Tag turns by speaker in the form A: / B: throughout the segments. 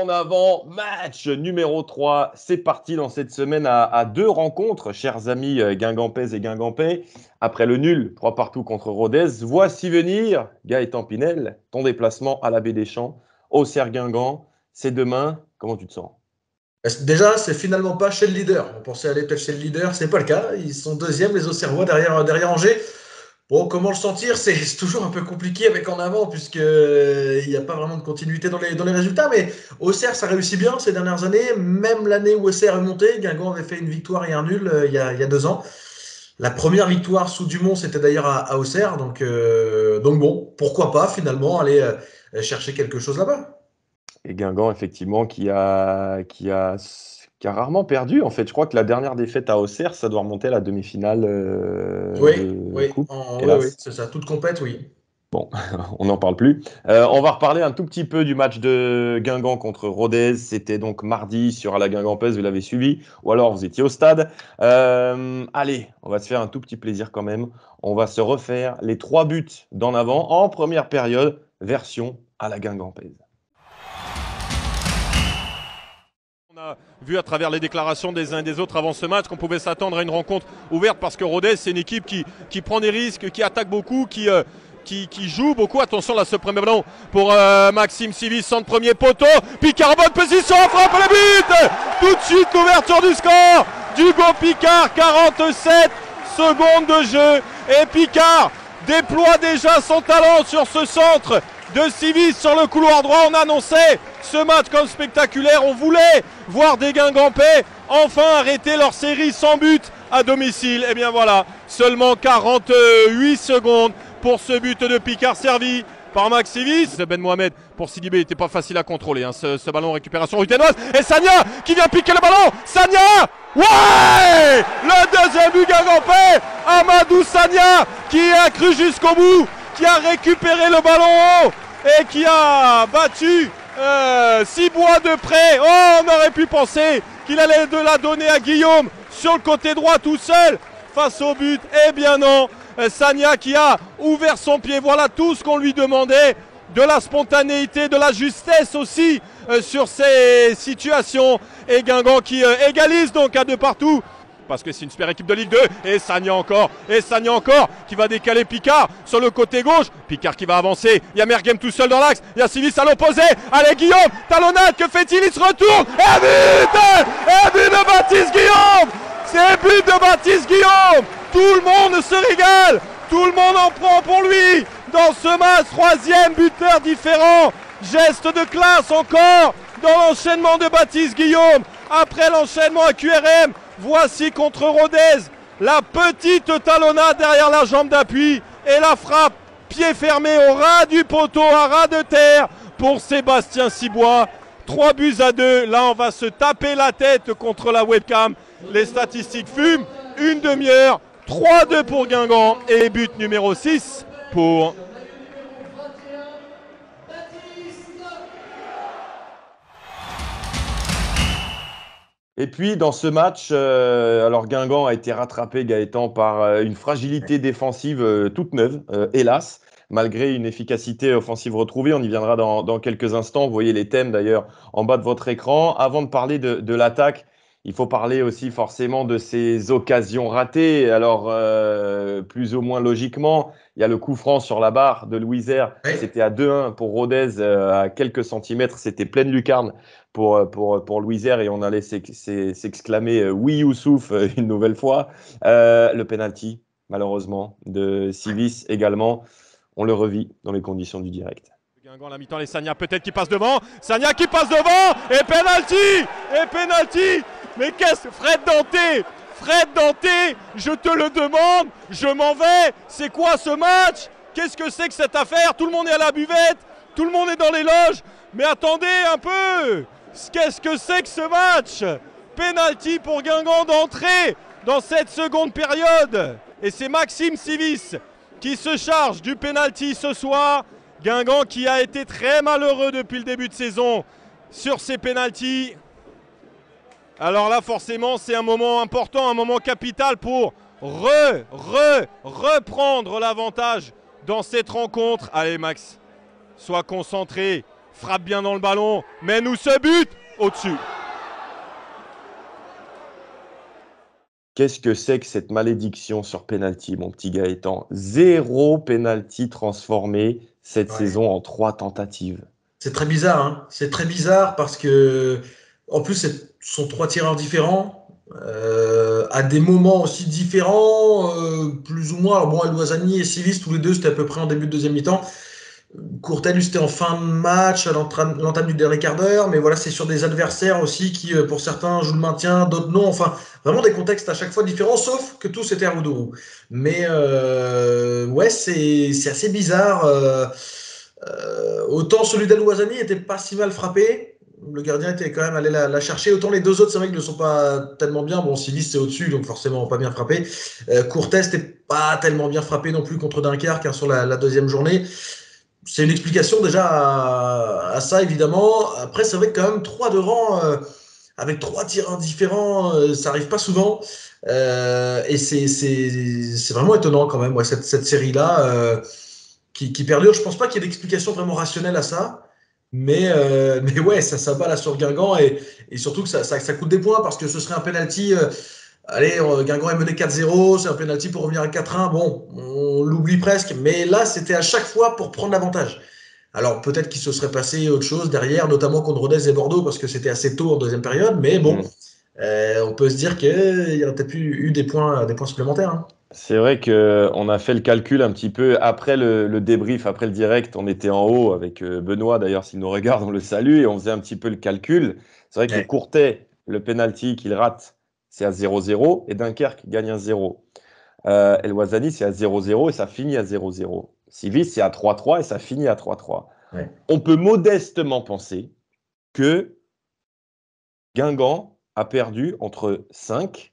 A: en avant, match numéro 3. C'est parti dans cette semaine à 2 rencontres, chers amis guingampaises et guingampais. Après le nul, 3 partout contre Rodez, voici venir Gaëtan Pinel, ton déplacement à la Baie des Champs, Auxerre Guingamp. C'est demain, comment tu te sens?
B: Déjà, c'est finalement pas chez le leader. On pensait aller peut-être chez le leader, c'est pas le cas. Ils sont deuxièmes, les Auxerrois, derrière Angers. Bon, comment le sentir? C'est toujours un peu compliqué avec en avant, puisqu'il n'y a pas vraiment de continuité dans les résultats. Mais Auxerre, ça réussit bien ces dernières années. Même l'année où Auxerre est monté, Guingamp avait fait une victoire et un nul il y a 2 ans. La première victoire sous Dumont, c'était d'ailleurs à Auxerre. Donc bon, pourquoi pas finalement aller chercher quelque chose là-bas.
A: Et Guingamp, effectivement, qui a rarement perdu. En fait, je crois que la dernière défaite à Auxerre, ça doit remonter à la demi-finale
B: Oui,
A: de
B: oui,
A: Coupe,
B: oui,
A: hélas.
B: c'est ça. Toute compète, oui.
A: Bon, on n'en parle plus. On va reparler un tout petit peu du match de Guingamp contre Rodez. C'était donc mardi sur la Guingampaise, vous l'avez suivi, ou alors vous étiez au stade. Allez, on va se faire un tout petit plaisir quand même. On va se refaire les 3 buts d'en avant en première période, version à la Guingampaise.
C: On a vu à travers les déclarations des uns et des autres avant ce match qu'on pouvait s'attendre à une rencontre ouverte parce que Rodez, c'est une équipe qui prend des risques, qui attaque beaucoup, qui joue beaucoup. Attention là, ce premier ballon pour Maxime Sivis, centre premier poteau. Picard, bonne position, frappe le but. Tout de suite, l'ouverture du score d'Hugo Picard, 47 secondes de jeu. Et Picard déploie déjà son talent sur ce centre de Sivis sur le couloir droit. On annonçait ce match comme spectaculaire. On voulait voir des Guingampais enfin arrêter leur série sans but à domicile. Et bien voilà, seulement 48 secondes pour ce but de Picard servi par Max Sivis. Ben Mohamed pour Sidibé, il n'était pas facile à contrôler ce ballon, récupération ruténoise. Et Sagna qui vient piquer le ballon. Sagna, ouais, le deuxième but Guingampais. Amadou Sagna qui a cru jusqu'au bout, qui a récupéré le ballon haut et qui a battu Cibois de près. Oh, on aurait pu penser qu'il allait de la donner à Guillaume sur le côté droit tout seul face au but. Eh bien non, Sagna qui a ouvert son pied. Voilà tout ce qu'on lui demandait. De la spontanéité, de la justesse aussi sur ces situations. Et Guingamp qui égalise donc à 2 partout. Parce que c'est une super équipe de Ligue 2. Et Sagna encore, qui va décaler Picard sur le côté gauche. Picard qui va avancer. Il y a Merghem tout seul dans l'axe. Il y a Sivis à l'opposé. Allez Guillaume, talonnade, que fait-il? Il se retourne. Et but de Baptiste Guillaume. C'est but de Baptiste Guillaume. Tout le monde se régale. Tout le monde en prend pour lui. Dans ce match, 3e buteur différent. Geste de classe encore dans l'enchaînement de Baptiste Guillaume. Après l'enchaînement à QRM, voici contre Rodez, la petite talonnade derrière la jambe d'appui et la frappe pied fermé au ras du poteau, à ras de terre pour Sébastien Cibois. 3-2. Là, on va se taper la tête contre la webcam. Les statistiques fument. Une demi-heure. 3-2 pour Guingamp et but numéro 6 pour...
A: Et puis dans ce match, alors Guingamp a été rattrapé, Gaëtan, par une fragilité défensive toute neuve, hélas, malgré une efficacité offensive retrouvée. On y viendra dans quelques instants. Vous voyez les thèmes d'ailleurs en bas de votre écran. Avant de parler de l'attaque, il faut parler aussi forcément de ces occasions ratées. Alors, plus ou moins logiquement, il y a le coup franc sur la barre de Louisère.
B: Oui.
A: C'était à 2-1 pour Rodez, à quelques centimètres. C'était pleine lucarne pour Louisère et on allait s'exclamer oui Youssouf une nouvelle fois. Le penalty, malheureusement, de Sivis également. On le revit dans les conditions du direct.
C: Guingamp à la mi-temps, les Sagna peut-être qui passe devant. Sagna qui passe devant et penalty. Mais qu'est-ce que Fred Danté, je te le demande, je m'en vais. C'est quoi ce match? Qu'est-ce que c'est que cette affaire? Tout le monde est à la buvette, tout le monde est dans les loges. Mais attendez un peu, qu'est-ce que c'est que ce match? Penalty pour Guingamp d'entrée dans cette seconde période. Et c'est Maxime Sivis qui se charge du penalty ce soir. Guingamp qui a été très malheureux depuis le début de saison sur ces penaltys. Alors là, forcément, c'est un moment important, un moment capital pour reprendre l'avantage dans cette rencontre. Allez, Max, sois concentré. frappe bien dans le ballon, mène-nous ce but au-dessus.
A: Qu'est-ce que c'est que cette malédiction sur penalty, mon petit Gaëtan? 0 penalty transformé cette saison en 3 tentatives.
B: C'est très bizarre, hein. C'est très bizarre parce que, en plus, ce sont 3 tireurs différents, à des moments aussi différents, plus ou moins. Alors bon, Elwazani et Sivis, tous les deux, c'était à peu près en début de deuxième mi-temps. Courtel, c'était en fin de match, à l'entame du dernier quart d'heure, mais voilà, c'est sur des adversaires aussi qui, pour certains, jouent le maintien, d'autres non. Enfin, vraiment des contextes à chaque fois différents, sauf que tous étaient à Roudourou. Mais ouais, c'est assez bizarre. Autant celui d'El-Ouazzani était pas si mal frappé. Le gardien était quand même allé la chercher. Autant les deux autres, c'est vrai qu'ils ne sont pas tellement bien. Bon, Sivis, c'est au-dessus, donc forcément pas bien frappé. Courtes n'était pas tellement bien frappé non plus contre Dunkerque, hein, sur la deuxième journée. C'est une explication déjà à ça, évidemment. Après, c'est vrai que quand même, 3 de rang, avec 3 tireurs différents, ça arrive pas souvent. Et c'est vraiment étonnant quand même, ouais, cette série-là, qui perdure. Je pense pas qu'il y ait d'explication vraiment rationnelle à ça. Mais ouais, ça bat là sur Guingamp, et surtout que ça coûte des points parce que ce serait un penalty. Allez, Guingamp est mené 4-0, c'est un penalty pour revenir à 4-1. Bon, on l'oublie presque, mais là, c'était à chaque fois pour prendre l'avantage. Alors peut-être qu'il se serait passé autre chose derrière, notamment contre Rodez et Bordeaux, parce que c'était assez tôt en deuxième période, mais bon, on peut se dire qu'il y aurait peut-être eu des points supplémentaires, hein.
A: C'est vrai qu'on a fait le calcul un petit peu après le débrief, après le direct. On était en haut avec Benoît, d'ailleurs, s'il nous regarde, on le salue, et on faisait un petit peu le calcul. C'est vrai que
B: Ouais.
A: Courtet, le penalty qu'il rate, c'est à 0-0, et Dunkerque gagne 1-0. El-Ouazzani, c'est à 0-0 et ça finit à 0-0. Sivis, c'est à 3-3 et ça finit à 3-3.
B: Ouais.
A: On peut modestement penser que Guingamp a perdu entre 5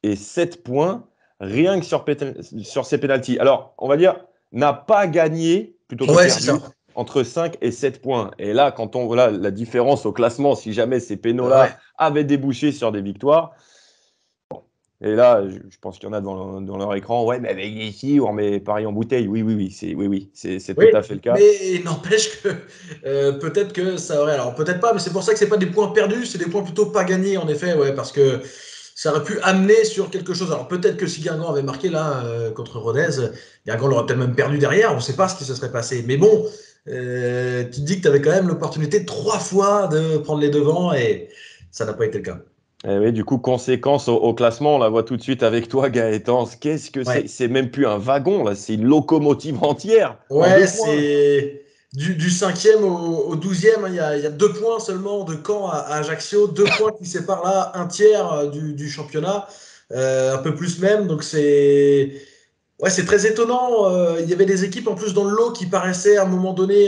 A: et 7 points rien que sur ses pénaltys. Alors, on va dire, n'a pas gagné plutôt que
B: Ouais, c'est ça.
A: perdu entre 5 et 7 points. Et là, quand on voit la différence au classement, si jamais ces
B: Ouais.
A: pénaux-là avaient débouché sur des victoires. Et là, je pense qu'il y en a dans leur écran. Ouais, mais avec ici, on remet Paris en bouteille. Oui, c'est tout
B: Oui,
A: à fait le cas.
B: mais il n'empêche que peut-être que ça aurait. Alors peut-être pas, mais c'est pour ça que c'est pas des points perdus, c'est des points plutôt pas gagnés, en effet, ouais, parce que ça aurait pu amener sur quelque chose. Alors peut-être que si Guingamp avait marqué là, contre Rodez, Guingamp l'aurait peut-être même perdu derrière, on ne sait pas ce qui se serait passé. Mais bon, tu te dis que tu avais quand même l'opportunité 3 fois de prendre les devants, et ça n'a pas été le cas.
A: Et oui, du coup, conséquence au classement, on la voit tout de suite avec toi, Gaëtan. Qu'est-ce que c'est?
B: Ouais.
A: C'est même plus un wagon, là, c'est une locomotive entière en
B: Ouais,
A: 2 points.
B: c'est du 5e au 12e, hein. Il y a 2 points seulement de Caen à Ajaccio, 2 points qui séparent là un tiers du championnat, un peu plus même. Donc c'est très étonnant. Il y avait des équipes en plus dans le lot qui paraissaient à un moment donné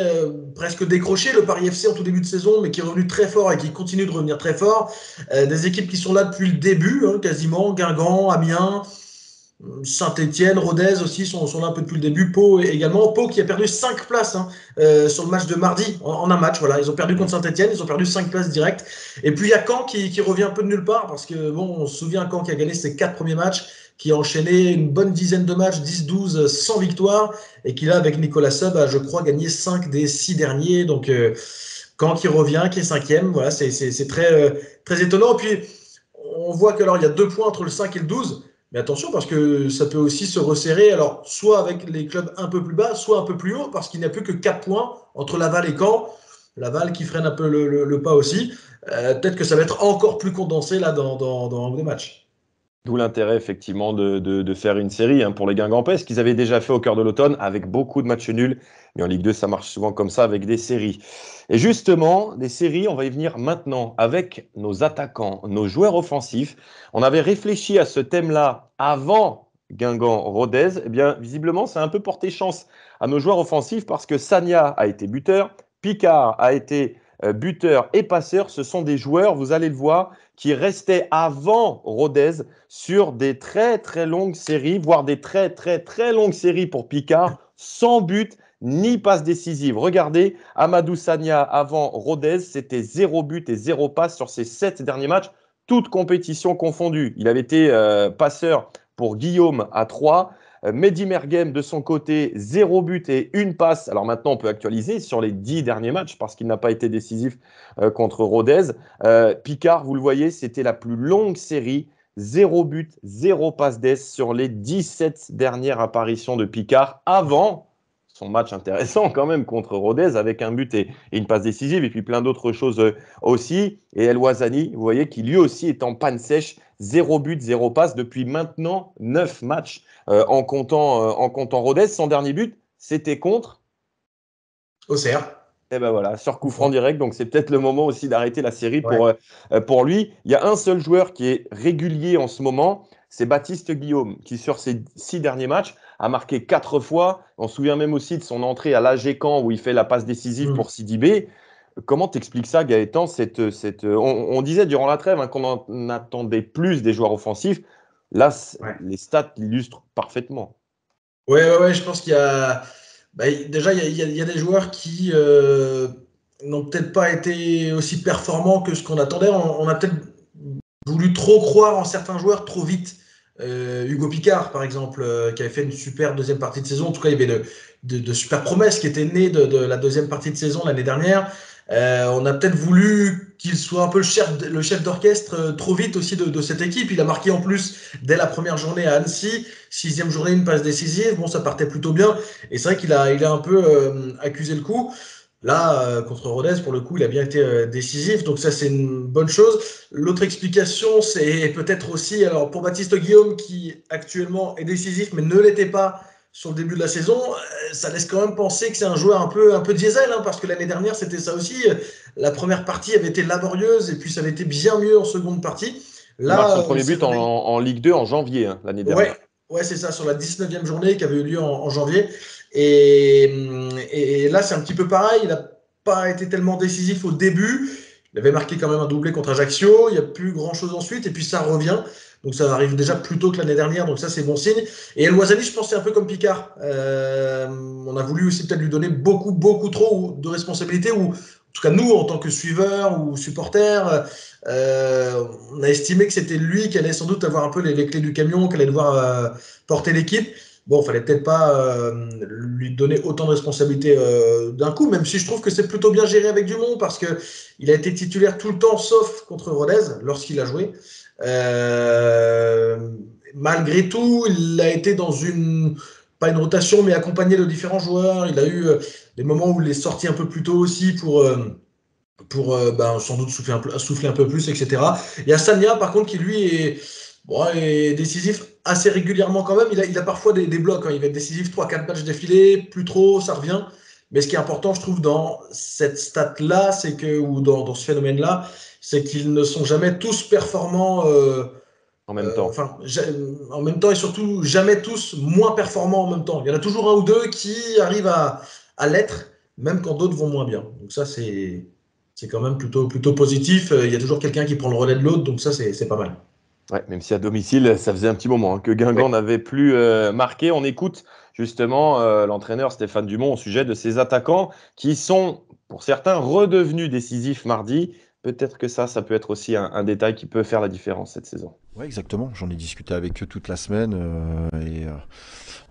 B: presque décrocher. Le Paris FC en tout début de saison, mais qui est revenu très fort et qui continue de revenir très fort. Des équipes qui sont là depuis le début, hein, quasiment. Guingamp, Amiens, Saint-Etienne, Rodez aussi sont là un peu depuis le début. Pau également. Pau qui a perdu 5 places, hein, sur le match de mardi en un match. Voilà. Ils ont perdu contre Saint-Etienne, ils ont perdu 5 places directes. Et puis il y a Caen qui revient un peu de nulle part parce que, bon, on se souvient, Caen qui a gagné ses 4 premiers matchs, qui a enchaîné une bonne dizaine de matchs, 10-12 sans victoire, et qui là, avec Nicolas Sub, a, je crois, gagné 5 des 6 derniers. Donc Caen qui revient, qui est 5e, voilà, c'est très étonnant. Et puis on voit que alors il y a 2 points entre le 5 et le 12. Mais attention, parce que ça peut aussi se resserrer, alors soit avec les clubs un peu plus bas, soit un peu plus haut, parce qu'il n'y a plus que 4 points entre Laval et Caen. Laval qui freine un peu le pas aussi. Peut-être que ça va être encore plus condensé là dans des matchs.
A: D'où l'intérêt, effectivement, de faire une série, hein, pour les Guingampais, ce qu'ils avaient déjà fait au cœur de l'automne avec beaucoup de matchs nuls. Mais en Ligue 2, ça marche souvent comme ça avec des séries. Et justement, des séries, on va y venir maintenant avec nos attaquants, nos joueurs offensifs. On avait réfléchi à ce thème-là avant Guingamp-Rodez. Eh bien, visiblement, ça a un peu porté chance à nos joueurs offensifs parce que Sagna a été buteur, Picard a été buteur et passeur. Ce sont des joueurs, vous allez le voir, qui restaient avant Rodez sur des très très longues séries, voire des très très très longues séries pour Picard, sans but ni passe décisive. Regardez, Amadou Sagna avant Rodez, c'était 0 but et 0 passe sur ses 7 derniers matchs, toutes compétitions confondues. Il avait été passeur pour Guillaume à 3, Mehdi Merguem, de son côté, 0 but et 1 passe. Alors maintenant, on peut actualiser sur les 10 derniers matchs parce qu'il n'a pas été décisif contre Rodez. Picard, vous le voyez, c'était la plus longue série. 0 but, 0 passe d'ess sur les 17 dernières apparitions de Picard avant son match intéressant quand même contre Rodez avec un but et une passe décisive et puis plein d'autres choses aussi. Et El Ouazzani, vous voyez, qui lui aussi est en panne sèche, 0 but, 0 passe depuis maintenant 9 matchs en comptant Rodez. Son dernier but, c'était contre
B: Auxerre.
A: Et ben voilà, sur coup franc direct, donc c'est peut-être le moment aussi d'arrêter la série
B: Ouais.
A: pour lui. Il y a un seul joueur qui est régulier en ce moment, c'est Baptiste Guillaume, qui sur ses 6 derniers matchs a marqué 4 fois. On se souvient même aussi de son entrée à l'AG Caen où il fait la passe décisive pour Sidibé. Comment t'expliques ça, Gaëtan on disait durant la trêve qu'on en attendait plus des joueurs offensifs. Là, les stats l'illustrent parfaitement.
B: Ouais, je pense qu'il y a… Bah, déjà, il y a des joueurs qui n'ont peut-être pas été aussi performants que ce qu'on attendait. On a peut-être voulu trop croire en certains joueurs trop vite. Hugo Picard, par exemple, qui avait fait une super deuxième partie de saison. En tout cas, il y avait de super promesses qui étaient nées de la deuxième partie de saison l'année dernière. On a peut-être voulu qu'il soit un peu le chef d'orchestre trop vite aussi de cette équipe. Il a marqué en plus dès la première journée à Annecy. 6e journée, une passe décisive. Bon, ça partait plutôt bien. Et c'est vrai qu'il a un peu accusé le coup. Là, contre Rodez, pour le coup, il a bien été décisif. Donc ça, c'est une bonne chose. L'autre explication, c'est peut-être aussi, alors pour Baptiste Guillaume, qui actuellement est décisif, mais ne l'était pas sur le début de la saison, ça laisse quand même penser que c'est un joueur un peu diesel, hein, parce que l'année dernière, c'était ça aussi. La première partie avait été laborieuse, et puis ça avait été bien mieux en seconde partie.
A: Il marque
B: Là,
A: son premier but en Ligue 2 en janvier l'année dernière.
B: Ouais, c'est ça, sur la 19e journée qui avait eu lieu en janvier. Et là, c'est un petit peu pareil. Il n'a pas été tellement décisif au début. Il avait marqué quand même un doublé contre Ajaccio. Il n'y a plus grand-chose ensuite. Et puis ça revient. Donc ça arrive déjà plus tôt que l'année dernière. Donc ça, c'est bon signe. Et El Ouazzani, je pense, c'est un peu comme Picard. On a voulu aussi peut-être lui donner beaucoup trop de responsabilités. Ou en tout cas, nous, en tant que suiveurs ou supporters, on a estimé que c'était lui qui allait sans doute avoir un peu les clés du camion, qui allait devoir porter l'équipe. Bon, il fallait peut-être pas lui donner autant de responsabilités d'un coup, même si je trouve que c'est plutôt bien géré avec Dumont, parce qu'il a été titulaire tout le temps, sauf contre Rodez, lorsqu'il a joué. Malgré tout, il a été dans pas une rotation, mais accompagné de différents joueurs. Il a eu des moments où il est sorti un peu plus tôt aussi pour sans doute souffler un peu plus, etc. Il y a Sagna, par contre, qui lui est décisif assez régulièrement quand même. Il a parfois des blocs, hein. Il va être décisif 3-4 matchs d'affilée, plus trop, ça revient. Mais ce qui est important, je trouve, dans cette stat-là, ou dans ce phénomène-là, c'est qu'ils ne sont jamais tous performants
A: En même temps.
B: en même temps, et surtout jamais tous moins performants en même temps. Il y en a toujours un ou deux qui arrivent à l'être, même quand d'autres vont moins bien. Donc ça, c'est quand même plutôt positif. Il y a toujours quelqu'un qui prend le relais de l'autre, donc ça, c'est pas mal.
A: Ouais, même si à domicile, ça faisait un petit moment que Guingamp n'avait plus marqué. On écoute justement l'entraîneur Stéphane Dumont au sujet de ses attaquants qui sont, pour certains, redevenus décisifs mardi. Peut-être que ça peut être aussi un détail qui peut faire la différence cette saison.
D: Oui, exactement. J'en ai discuté avec eux toute la semaine.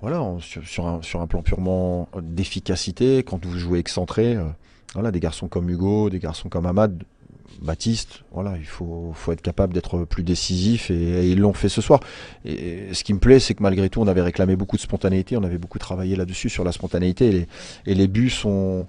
D: Voilà, sur un plan purement d'efficacité, quand vous jouez excentré, voilà, des garçons comme Hugo, des garçons comme Amad, Baptiste, voilà, il faut être capable d'être plus décisif et ils l'ont fait ce soir. Et ce qui me plaît, c'est que malgré tout, on avait réclamé beaucoup de spontanéité, on avait beaucoup travaillé là-dessus, sur la spontanéité, et les buts sont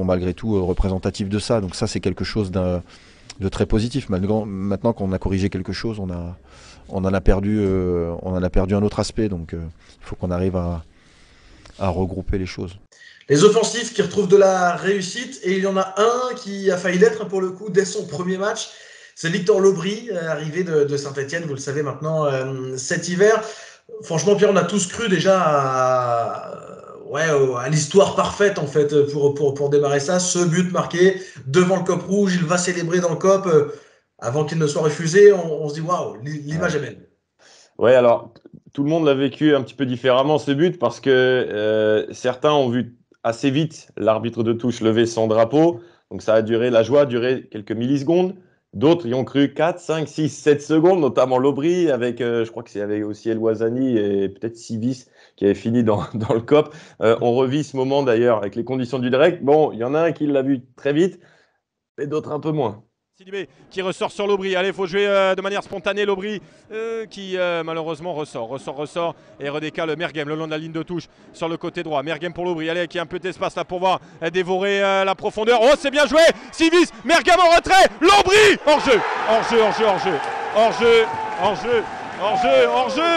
D: malgré tout représentatifs de ça. Donc ça, c'est quelque chose de très positif. Maintenant qu'on a corrigé quelque chose, on en a perdu un autre aspect. Donc il faut qu'on arrive à regrouper les choses.
B: Les offensifs qui retrouvent de la réussite, et il y en a un qui a failli l'être pour le coup dès son premier match. C'est Victor Lobry, arrivé de Saint-Etienne, vous le savez maintenant, cet hiver. Franchement, Pierre, on a tous cru déjà à l'histoire parfaite en fait pour démarrer ça. Ce but marqué devant le COP rouge, il va célébrer dans le COP avant qu'il ne soit refusé. On se dit waouh, l'image est belle.
A: Ouais, alors tout le monde l'a vécu un petit peu différemment ce but parce que certains ont vu assez vite l'arbitre de touche lever son drapeau. Donc la joie a duré quelques millisecondes. D'autres y ont cru 4, 5, 6, 7 secondes, notamment Lobry, avec, je crois qu'il y avait aussi El Ouazzani et peut-être Sivis qui avait fini dans le COP. On revit ce moment d'ailleurs avec les conditions du direct. Bon, il y en a un qui l'a vu très vite, et d'autres un peu moins.
C: Sidibé qui ressort sur Lobry. Allez, il faut jouer de manière spontanée. Lobry qui malheureusement ressort et redécale Mergem le long de la ligne de touche sur le côté droit. Mergem pour Lobry. Allez, qui a un peu d'espace là pour voir dévorer la profondeur. Oh, c'est bien joué. Sivis, Mergem en retrait. Lobry hors-jeu.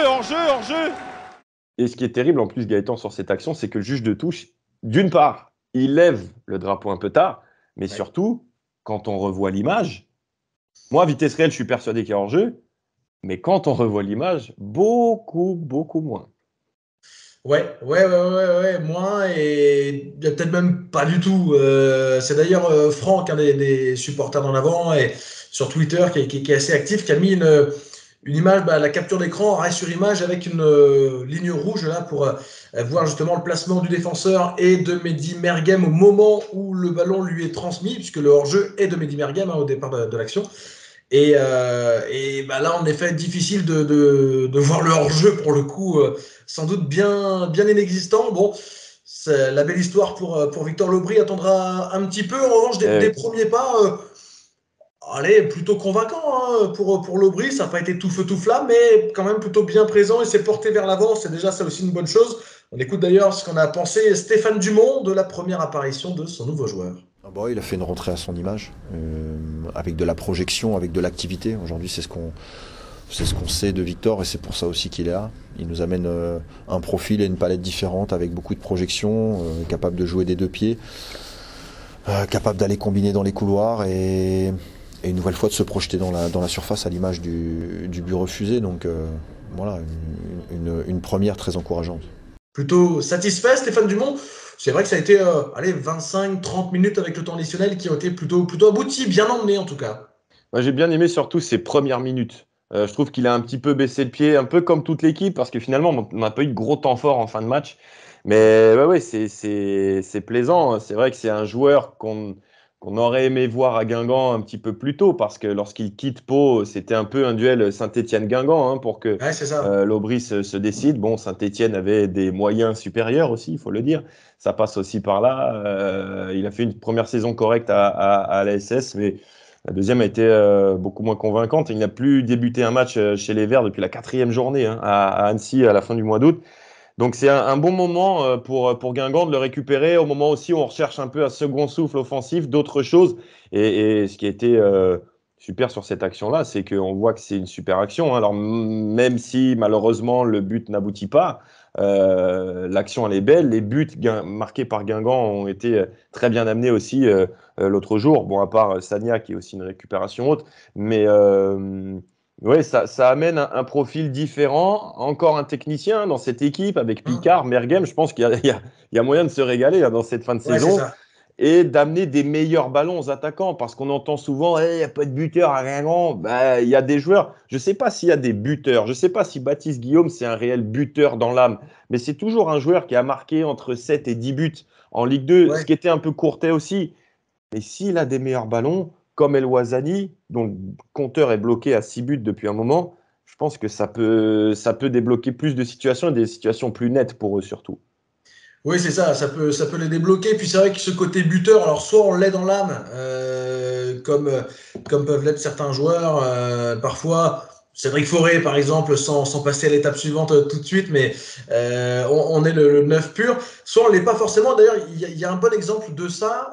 C: Hors-jeu.
A: Et ce qui est terrible en plus, Gaëtan, sur cette action, c'est que le juge de touche, d'une part, il lève le drapeau un peu tard, mais surtout, quand on revoit l'image, moi, à vitesse réelle, je suis persuadé qu'il y a hors-jeu, mais quand on revoit l'image, beaucoup moins.
B: Ouais, moins, et il y a peut-être même pas du tout. C'est d'ailleurs Franck, un des supporters d'en avant, et sur Twitter, qui est assez actif, qui a mis une image, la capture d'écran, arrêt sur image, avec une ligne rouge là pour voir justement le placement du défenseur et de Mehdi Mergem au moment où le ballon lui est transmis, puisque le hors-jeu est de Mehdi Mergem au départ de l'action. Et là, en effet, difficile de voir le hors-jeu pour le coup, sans doute bien inexistant. Bon, c'est la belle histoire pour Victor Lobry attendra un petit peu. En revanche, des premiers pas, allez, plutôt convaincant pour Lobry. Ça n'a pas été tout feu tout flamme, mais quand même plutôt bien présent et s'est porté vers l'avant. C'est déjà ça aussi une bonne chose. On écoute d'ailleurs ce qu'en a pensé Stéphane Dumont de la première apparition de son nouveau joueur.
D: Il a fait une rentrée à son image, avec de la projection, avec de l'activité. Aujourd'hui, c'est ce qu'on sait de Victor, et c'est pour ça aussi qu'il est là. Il nous amène un profil et une palette différente, avec beaucoup de projection, capable de jouer des deux pieds, capable d'aller combiner dans les couloirs et une nouvelle fois de se projeter dans la surface à l'image du but refusé. Donc voilà, une première très encourageante.
B: Plutôt satisfait, Stéphane Dumont. C'est vrai que ça a été 25-30 minutes avec le temps additionnel qui ont été plutôt aboutis, bien emmenés en tout cas.
A: Moi, j'ai bien aimé surtout ses premières minutes. Je trouve qu'il a un petit peu baissé le pied, un peu comme toute l'équipe, parce que finalement, on n'a pas eu de gros temps fort en fin de match. Mais c'est plaisant. C'est vrai que c'est un joueur qu'on aurait aimé voir à Guingamp un petit peu plus tôt, parce que lorsqu'il quitte Pau, c'était un peu un duel Saint-Étienne-Guingamp pour que Lobry se décide. Bon, Saint-Étienne avait des moyens supérieurs aussi, il faut le dire. Ça passe aussi par là. Il a fait une première saison correcte à l'ASS, mais la deuxième a été beaucoup moins convaincante. Il n'a plus débuté un match chez les Verts depuis la 4e journée à Annecy à la fin du mois d'août. Donc c'est un bon moment pour Guingamp de le récupérer, au moment aussi où on recherche un peu un second souffle offensif, d'autres choses. Et ce qui a été super sur cette action-là, c'est qu'on voit que c'est une super action. Alors même si malheureusement le but n'aboutit pas, l'action elle est belle. Les buts marqués par Guingamp ont été très bien amenés aussi l'autre jour. Bon, à part Sagna qui est aussi une récupération haute, mais ouais, ça amène un profil différent, encore un technicien dans cette équipe avec Picard, Mergem. Je pense qu'il y a moyen de se régaler dans cette fin de saison et d'amener des meilleurs ballons aux attaquants, parce qu'on entend souvent il n'y a pas de buteur à Guingamp. Il y a des joueurs, je ne sais pas s'il y a des buteurs, je ne sais pas si Baptiste Guillaume c'est un réel buteur dans l'âme, mais c'est toujours un joueur qui a marqué entre 7 et 10 buts en Ligue 2, ce qui était un peu Courtet aussi. Mais s'il a des meilleurs ballons, comme El Ouazzani, dont le compteur est bloqué à 6 buts depuis un moment, je pense que ça peut débloquer plus de situations et des situations plus nettes pour eux surtout.
B: Oui, c'est ça, ça peut les débloquer. Puis c'est vrai que ce côté buteur, alors soit on l'est dans l'âme, comme peuvent l'être certains joueurs, parfois. Cédric Forêt, par exemple, sans passer à l'étape suivante tout de suite, mais on est le 9 pur. Soit on ne l'est pas forcément. D'ailleurs, il y a un bon exemple de ça.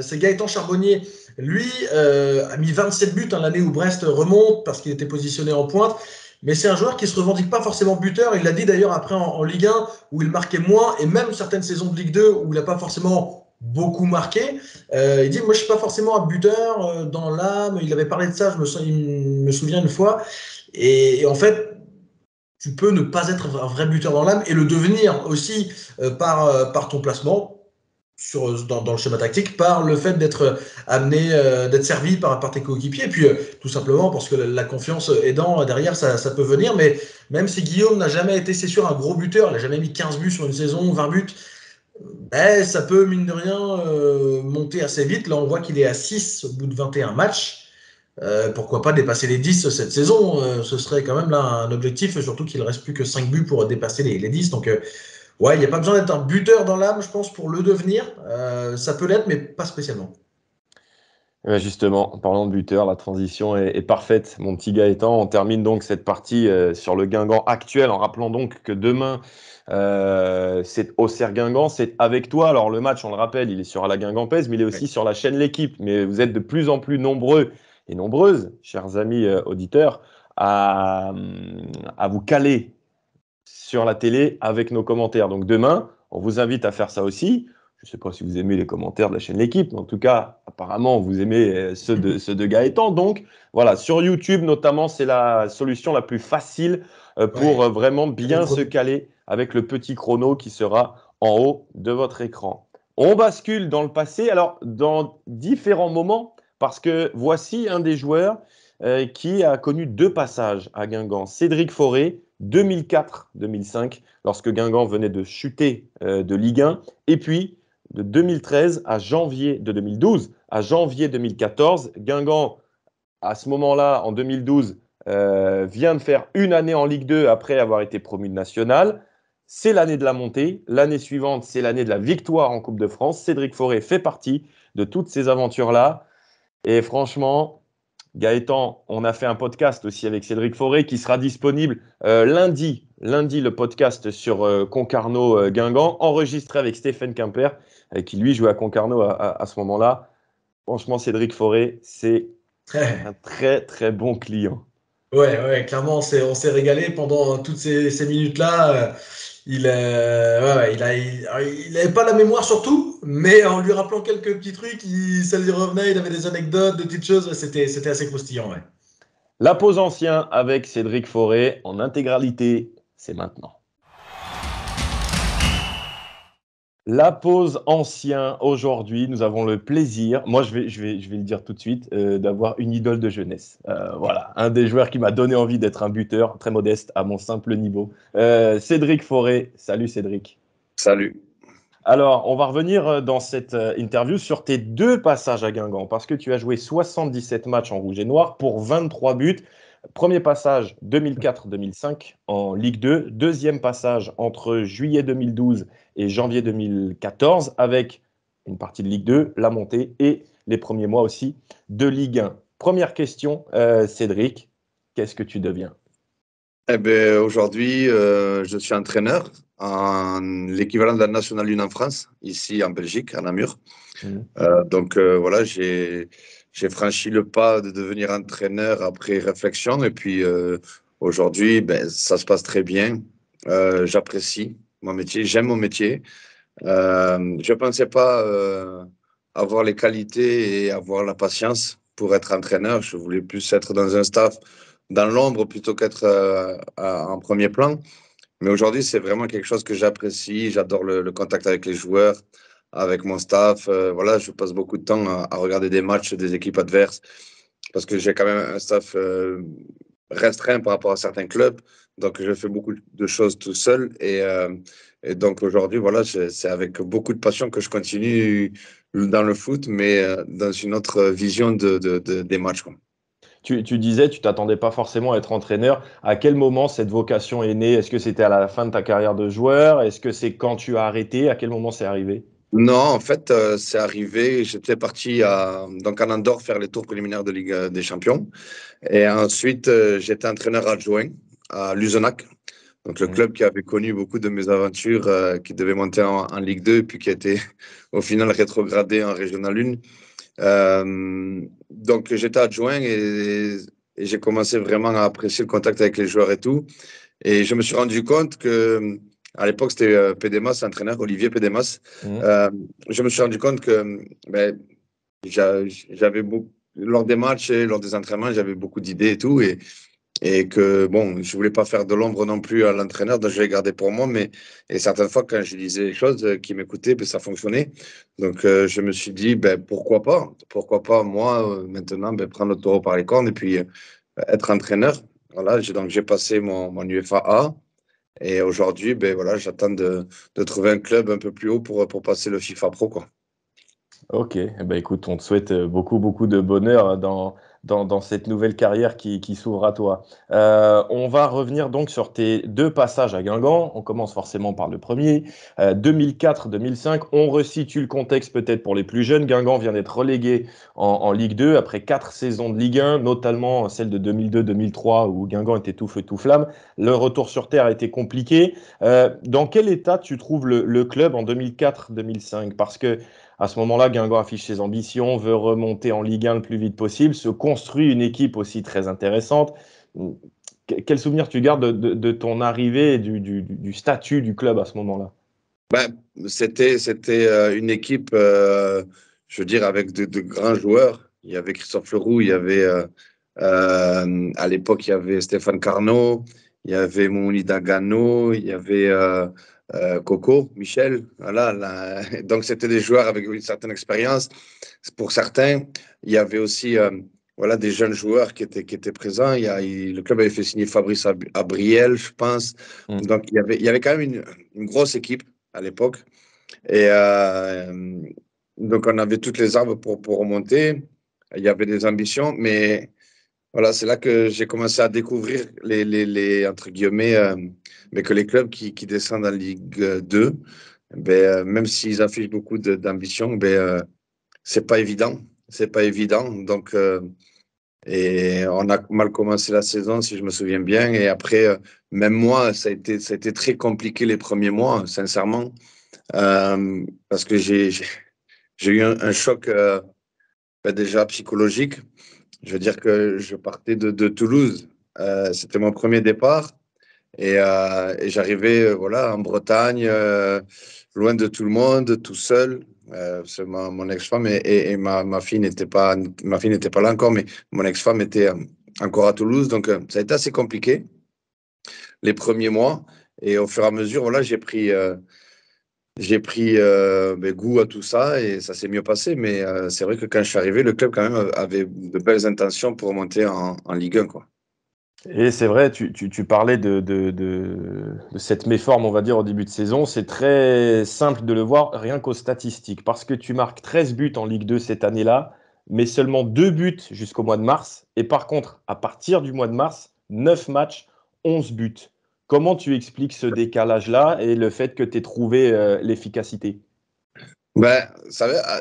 B: C'est Gaëtan Charbonnier. Lui a mis 27 buts l'année où Brest remonte parce qu'il était positionné en pointe. Mais c'est un joueur qui ne se revendique pas forcément buteur. Il l'a dit d'ailleurs après en Ligue 1 où il marquait moins, et même certaines saisons de Ligue 2 où il n'a pas forcément beaucoup marqué. Il dit, moi je ne suis pas forcément un buteur dans l'âme. Il avait parlé de ça, il me souviens une fois. Et en fait, tu peux ne pas être un vrai buteur dans l'âme et le devenir aussi par ton placement. Dans le schéma tactique, par le fait d'être amené, d'être servi par tes coéquipiers, et puis tout simplement parce que la confiance aidant derrière, ça peut venir. Mais même si Guillaume n'a jamais été, c'est sûr, un gros buteur, il n'a jamais mis 15 buts sur une saison, 20 buts, ça peut, mine de rien, monter assez vite. Là, on voit qu'il est à 6 au bout de 21 matchs. Pourquoi pas dépasser les 10 cette saison, ce serait quand même là un objectif, surtout qu'il ne reste plus que 5 buts pour dépasser les 10. Donc, ouais, il n'y a pas besoin d'être un buteur dans l'âme, je pense, pour le devenir. Ça peut l'être, mais pas spécialement.
A: Ouais, justement, en parlant de buteur, la transition est parfaite, mon petit Gaëtan. On termine donc cette partie sur le Guingamp actuel en rappelant donc que demain, c'est Auxerre Guingamp, c'est avec toi. Alors le match, on le rappelle, il est sur la Guingampaise, mais il est aussi sur la chaîne L'équipe. Mais vous êtes de plus en plus nombreux et nombreuses, chers amis auditeurs, à vous caler sur la télé avec nos commentaires. Donc demain, on vous invite à faire ça aussi. Je ne sais pas si vous aimez les commentaires de la chaîne L'équipe, mais en tout cas, apparemment, vous aimez ceux de Gaëtan. Donc voilà, sur YouTube notamment, c'est la solution la plus facile pour vraiment bien se caler avec le petit chrono qui sera en haut de votre écran. On bascule dans le passé, alors dans différents moments, parce que voici un des joueurs qui a connu 2 passages à Guingamp. Cédric Forêt, 2004-2005, lorsque Guingamp venait de chuter de Ligue 1, et puis de 2013 à janvier de 2012 à janvier 2014. Guingamp, à ce moment-là, en 2012, vient de faire une année en Ligue 2 après avoir été promu de national. C'est l'année de la montée. L'année suivante, c'est l'année de la victoire en Coupe de France. Cédric Forêt fait partie de toutes ces aventures-là. Et franchement, Gaëtan, on a fait un podcast aussi avec Cédric Forêt qui sera disponible lundi. Lundi, le podcast sur Concarneau Guingamp, enregistré avec Stéphane Quimper, qui lui jouait à Concarneau à ce moment-là. Franchement, Cédric Forêt, c'est un très très bon client.
B: Ouais, clairement, on s'est régalé pendant toutes ces minutes-là. Il n'avait pas la mémoire sur tout, mais en lui rappelant quelques petits trucs, ça lui revenait. Il avait des anecdotes, des petites choses. C'était assez croustillant. Ouais.
A: La pause ancien avec Cédric Forêt en intégralité, c'est maintenant. La pause ancien, aujourd'hui, nous avons le plaisir, moi je vais le dire tout de suite, d'avoir une idole de jeunesse. Voilà, un des joueurs qui m'a donné envie d'être un buteur, très modeste à mon simple niveau. Cédric Forêt, salut Cédric.
E: Salut.
A: Alors, on va revenir dans cette interview sur tes 2 passages à Guingamp, parce que tu as joué 77 matchs en rouge et noir pour 23 buts. Premier passage 2004-2005 en Ligue 2. Deuxième passage entre juillet 2012 et janvier 2014 avec une partie de Ligue 2, la montée et les premiers mois aussi de Ligue 1. Première question, Cédric, qu'est-ce que tu deviens?
E: Eh ben, aujourd'hui, je suis entraîneur en l'équivalent de la Nationale 1 en France, ici en Belgique, à Namur. Donc voilà, j'ai franchi le pas de devenir entraîneur après réflexion. Et puis aujourd'hui, ben, ça se passe très bien. J'apprécie mon métier, j'aime mon métier. Je ne pensais pas avoir les qualités et avoir la patience pour être entraîneur. Je voulais plus être dans un staff dans l'ombre plutôt qu'être en premier plan. Mais aujourd'hui, c'est vraiment quelque chose que j'apprécie. J'adore le contact avec les joueurs, avec mon staff. Voilà, je passe beaucoup de temps à regarder des matchs des équipes adverses parce que j'ai quand même un staff restreint par rapport à certains clubs. Donc, je fais beaucoup de choses tout seul. Et donc, aujourd'hui, voilà, c'est avec beaucoup de passion que je continue dans le foot, mais dans une autre vision des matchs, quoi.
A: Tu disais, tu t'attendais pas forcément à être entraîneur. À quel moment cette vocation est née? Est-ce que c'était à la fin de ta carrière de joueur? Est-ce que c'est quand tu as arrêté? À quel moment c'est arrivé?
E: Non, en fait, c'est arrivé. J'étais parti donc en Andorre faire les tours préliminaires de Ligue des Champions. Et ensuite, j'étais entraîneur adjoint à Luzenac, donc le club qui avait connu beaucoup de mes aventures, qui devait monter en Ligue 2, puis qui a été au final rétrogradé en Régional 1. Donc j'étais adjoint et j'ai commencé vraiment à apprécier le contact avec les joueurs et tout. Et je me suis rendu compte que, à l'époque, c'était Pédémas, l'entraîneur, Olivier Pédémas. Je me suis rendu compte que ben, j'avais beaucoup, lors des matchs et lors des entraînements, j'avais beaucoup d'idées et tout. Et que, bon, je voulais pas faire de l'ombre non plus à l'entraîneur, donc je l'ai gardé pour moi. Et certaines fois, quand je disais les choses, qui m'écoutaient, ben, ça fonctionnait. Donc, je me suis dit, ben, pourquoi pas, moi, maintenant, ben, prendre le taureau par les cornes et puis être entraîneur. Voilà, donc j'ai passé mon UFA A. Et aujourd'hui, ben, voilà, j'attends de trouver un club un peu plus haut pour passer le FIFA Pro, quoi.
A: Ok, eh ben, écoute, on te souhaite beaucoup de bonheur dans cette nouvelle carrière qui s'ouvre à toi. On va revenir donc sur tes 2 passages à Guingamp. On commence forcément par le premier. 2004-2005, on resitue le contexte peut-être pour les plus jeunes. Guingamp vient d'être relégué en Ligue 2 après 4 saisons de Ligue 1, notamment celle de 2002-2003 où Guingamp était tout feu tout flamme. Le retour sur terre a été compliqué. Dans quel état tu trouves le club en 2004-2005? Parce que à ce moment-là, Guingamp affiche ses ambitions, veut remonter en Ligue 1 le plus vite possible, se construit une équipe aussi très intéressante. Quel souvenir tu gardes de ton arrivée et du statut du club à ce moment-là?
E: Ben, c'était une équipe, je veux dire, avec de grands joueurs. Il y avait Christophe Leroux, il y avait à l'époque, il y avait Stéphane Carnot, il y avait Mouni Dagano, il y avait Coco, Michel. Voilà, donc, c'était des joueurs avec une certaine expérience. Pour certains, il y avait aussi voilà, des jeunes joueurs qui étaient présents. Le club avait fait signer Fabrice Abriel, je pense. Donc, il y avait quand même une grosse équipe à l'époque. Et donc, on avait toutes les armes pour remonter. Il y avait des ambitions, mais voilà, c'est là que j'ai commencé à découvrir entre guillemets, mais que les clubs qui descendent en Ligue 2, même s'ils affichent beaucoup d'ambition, c'est pas évident. C'est pas évident. Donc, et on a mal commencé la saison, si je me souviens bien. Et après, même moi, ça a été très compliqué les premiers mois, sincèrement, parce que j'ai eu un choc déjà psychologique. Je veux dire que je partais de Toulouse. C'était mon premier départ. Et j'arrivais voilà, en Bretagne, loin de tout le monde, tout seul. Parce que mon ex-femme et ma fille n'étaient pas là encore, mais mon ex-femme était encore à Toulouse. Donc, ça a été assez compliqué les premiers mois. Et au fur et à mesure, voilà, j'ai pris goût à tout ça et ça s'est mieux passé. Mais c'est vrai que quand je suis arrivé, le club quand même avait de belles intentions pour monter en Ligue 1, quoi.
A: Et c'est vrai, tu parlais de cette méforme, on va dire, au début de saison. C'est très simple de le voir rien qu'aux statistiques, parce que tu marques 13 buts en Ligue 2 cette année-là, mais seulement 2 buts jusqu'au mois de mars. Et par contre, à partir du mois de mars, 9 matchs, 11 buts. Comment tu expliques ce décalage-là et le fait que tu aies trouvé l'efficacité?
E: Tu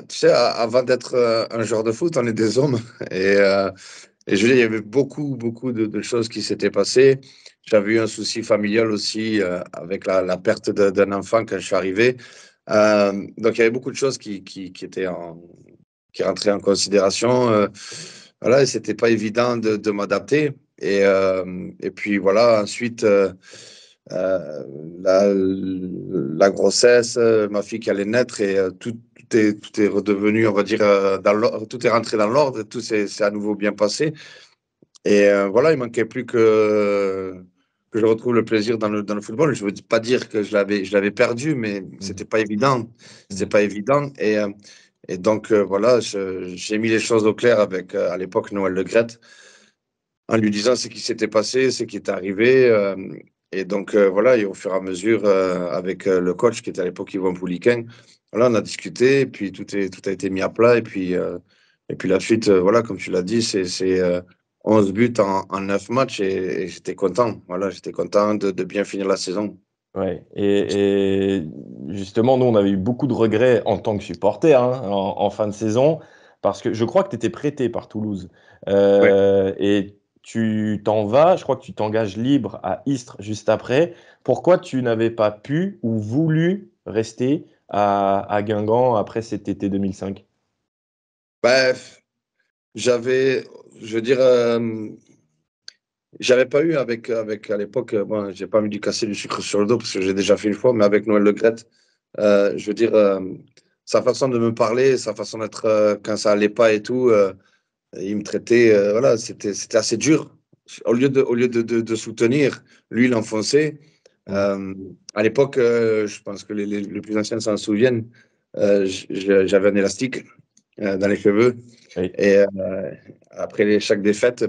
E: sais, avant d'être un joueur de foot, on est des hommes. Et je veux dire, il y avait beaucoup, beaucoup de choses qui s'étaient passées. J'avais eu un souci familial aussi avec la perte d'un enfant quand je suis arrivé. Donc, il y avait beaucoup de choses qui rentraient en considération. Voilà, et c'était pas évident de m'adapter. Et puis, voilà, ensuite, euh, la, la grossesse, ma fille qui allait naître et tout est redevenu, on va dire, tout est rentré dans l'ordre, tout s'est à nouveau bien passé. Et voilà, il manquait plus que je retrouve le plaisir dans le football. Je ne veux pas dire que je l'avais perdu, mais c'était pas évident. C'était pas évident. Et donc, voilà, j'ai mis les choses au clair avec, à l'époque, Noël Le Graët, en lui disant ce qui s'était passé, ce qui est arrivé. Et donc, voilà, et au fur et à mesure, avec le coach qui était à l'époque Yvan Pouliquen, voilà, on a discuté, et puis tout a été mis à plat. Et puis la suite, voilà, comme tu l'as dit, c'est 11 buts en 9 matchs, et j'étais content. Voilà, j'étais content de bien finir la saison.
A: Ouais. Et justement, nous, on avait eu beaucoup de regrets en tant que supporter hein, en fin de saison, parce que je crois que tu étais prêté par Toulouse.
E: Ouais.
A: Et tu t'en vas, je crois que tu t'engages libre à Istres juste après. Pourquoi tu n'avais pas pu ou voulu rester à Guingamp après cet été 2005?
E: Bref, j'avais, je veux dire, j'avais pas eu avec à l'époque, bon, j'ai pas mis du casser du sucre sur le dos parce que j'ai déjà fait une fois, mais avec Noël Le Graët, je veux dire, sa façon de me parler, sa façon d'être quand ça allait pas et tout, il me traitait, voilà, c'était assez dur. Au lieu de soutenir, lui, il enfonçait.
A: Mm.
E: À l'époque, je pense que les plus anciens s'en souviennent, j'avais un élastique dans les cheveux.
A: Oui.
E: Et après chaque défaite,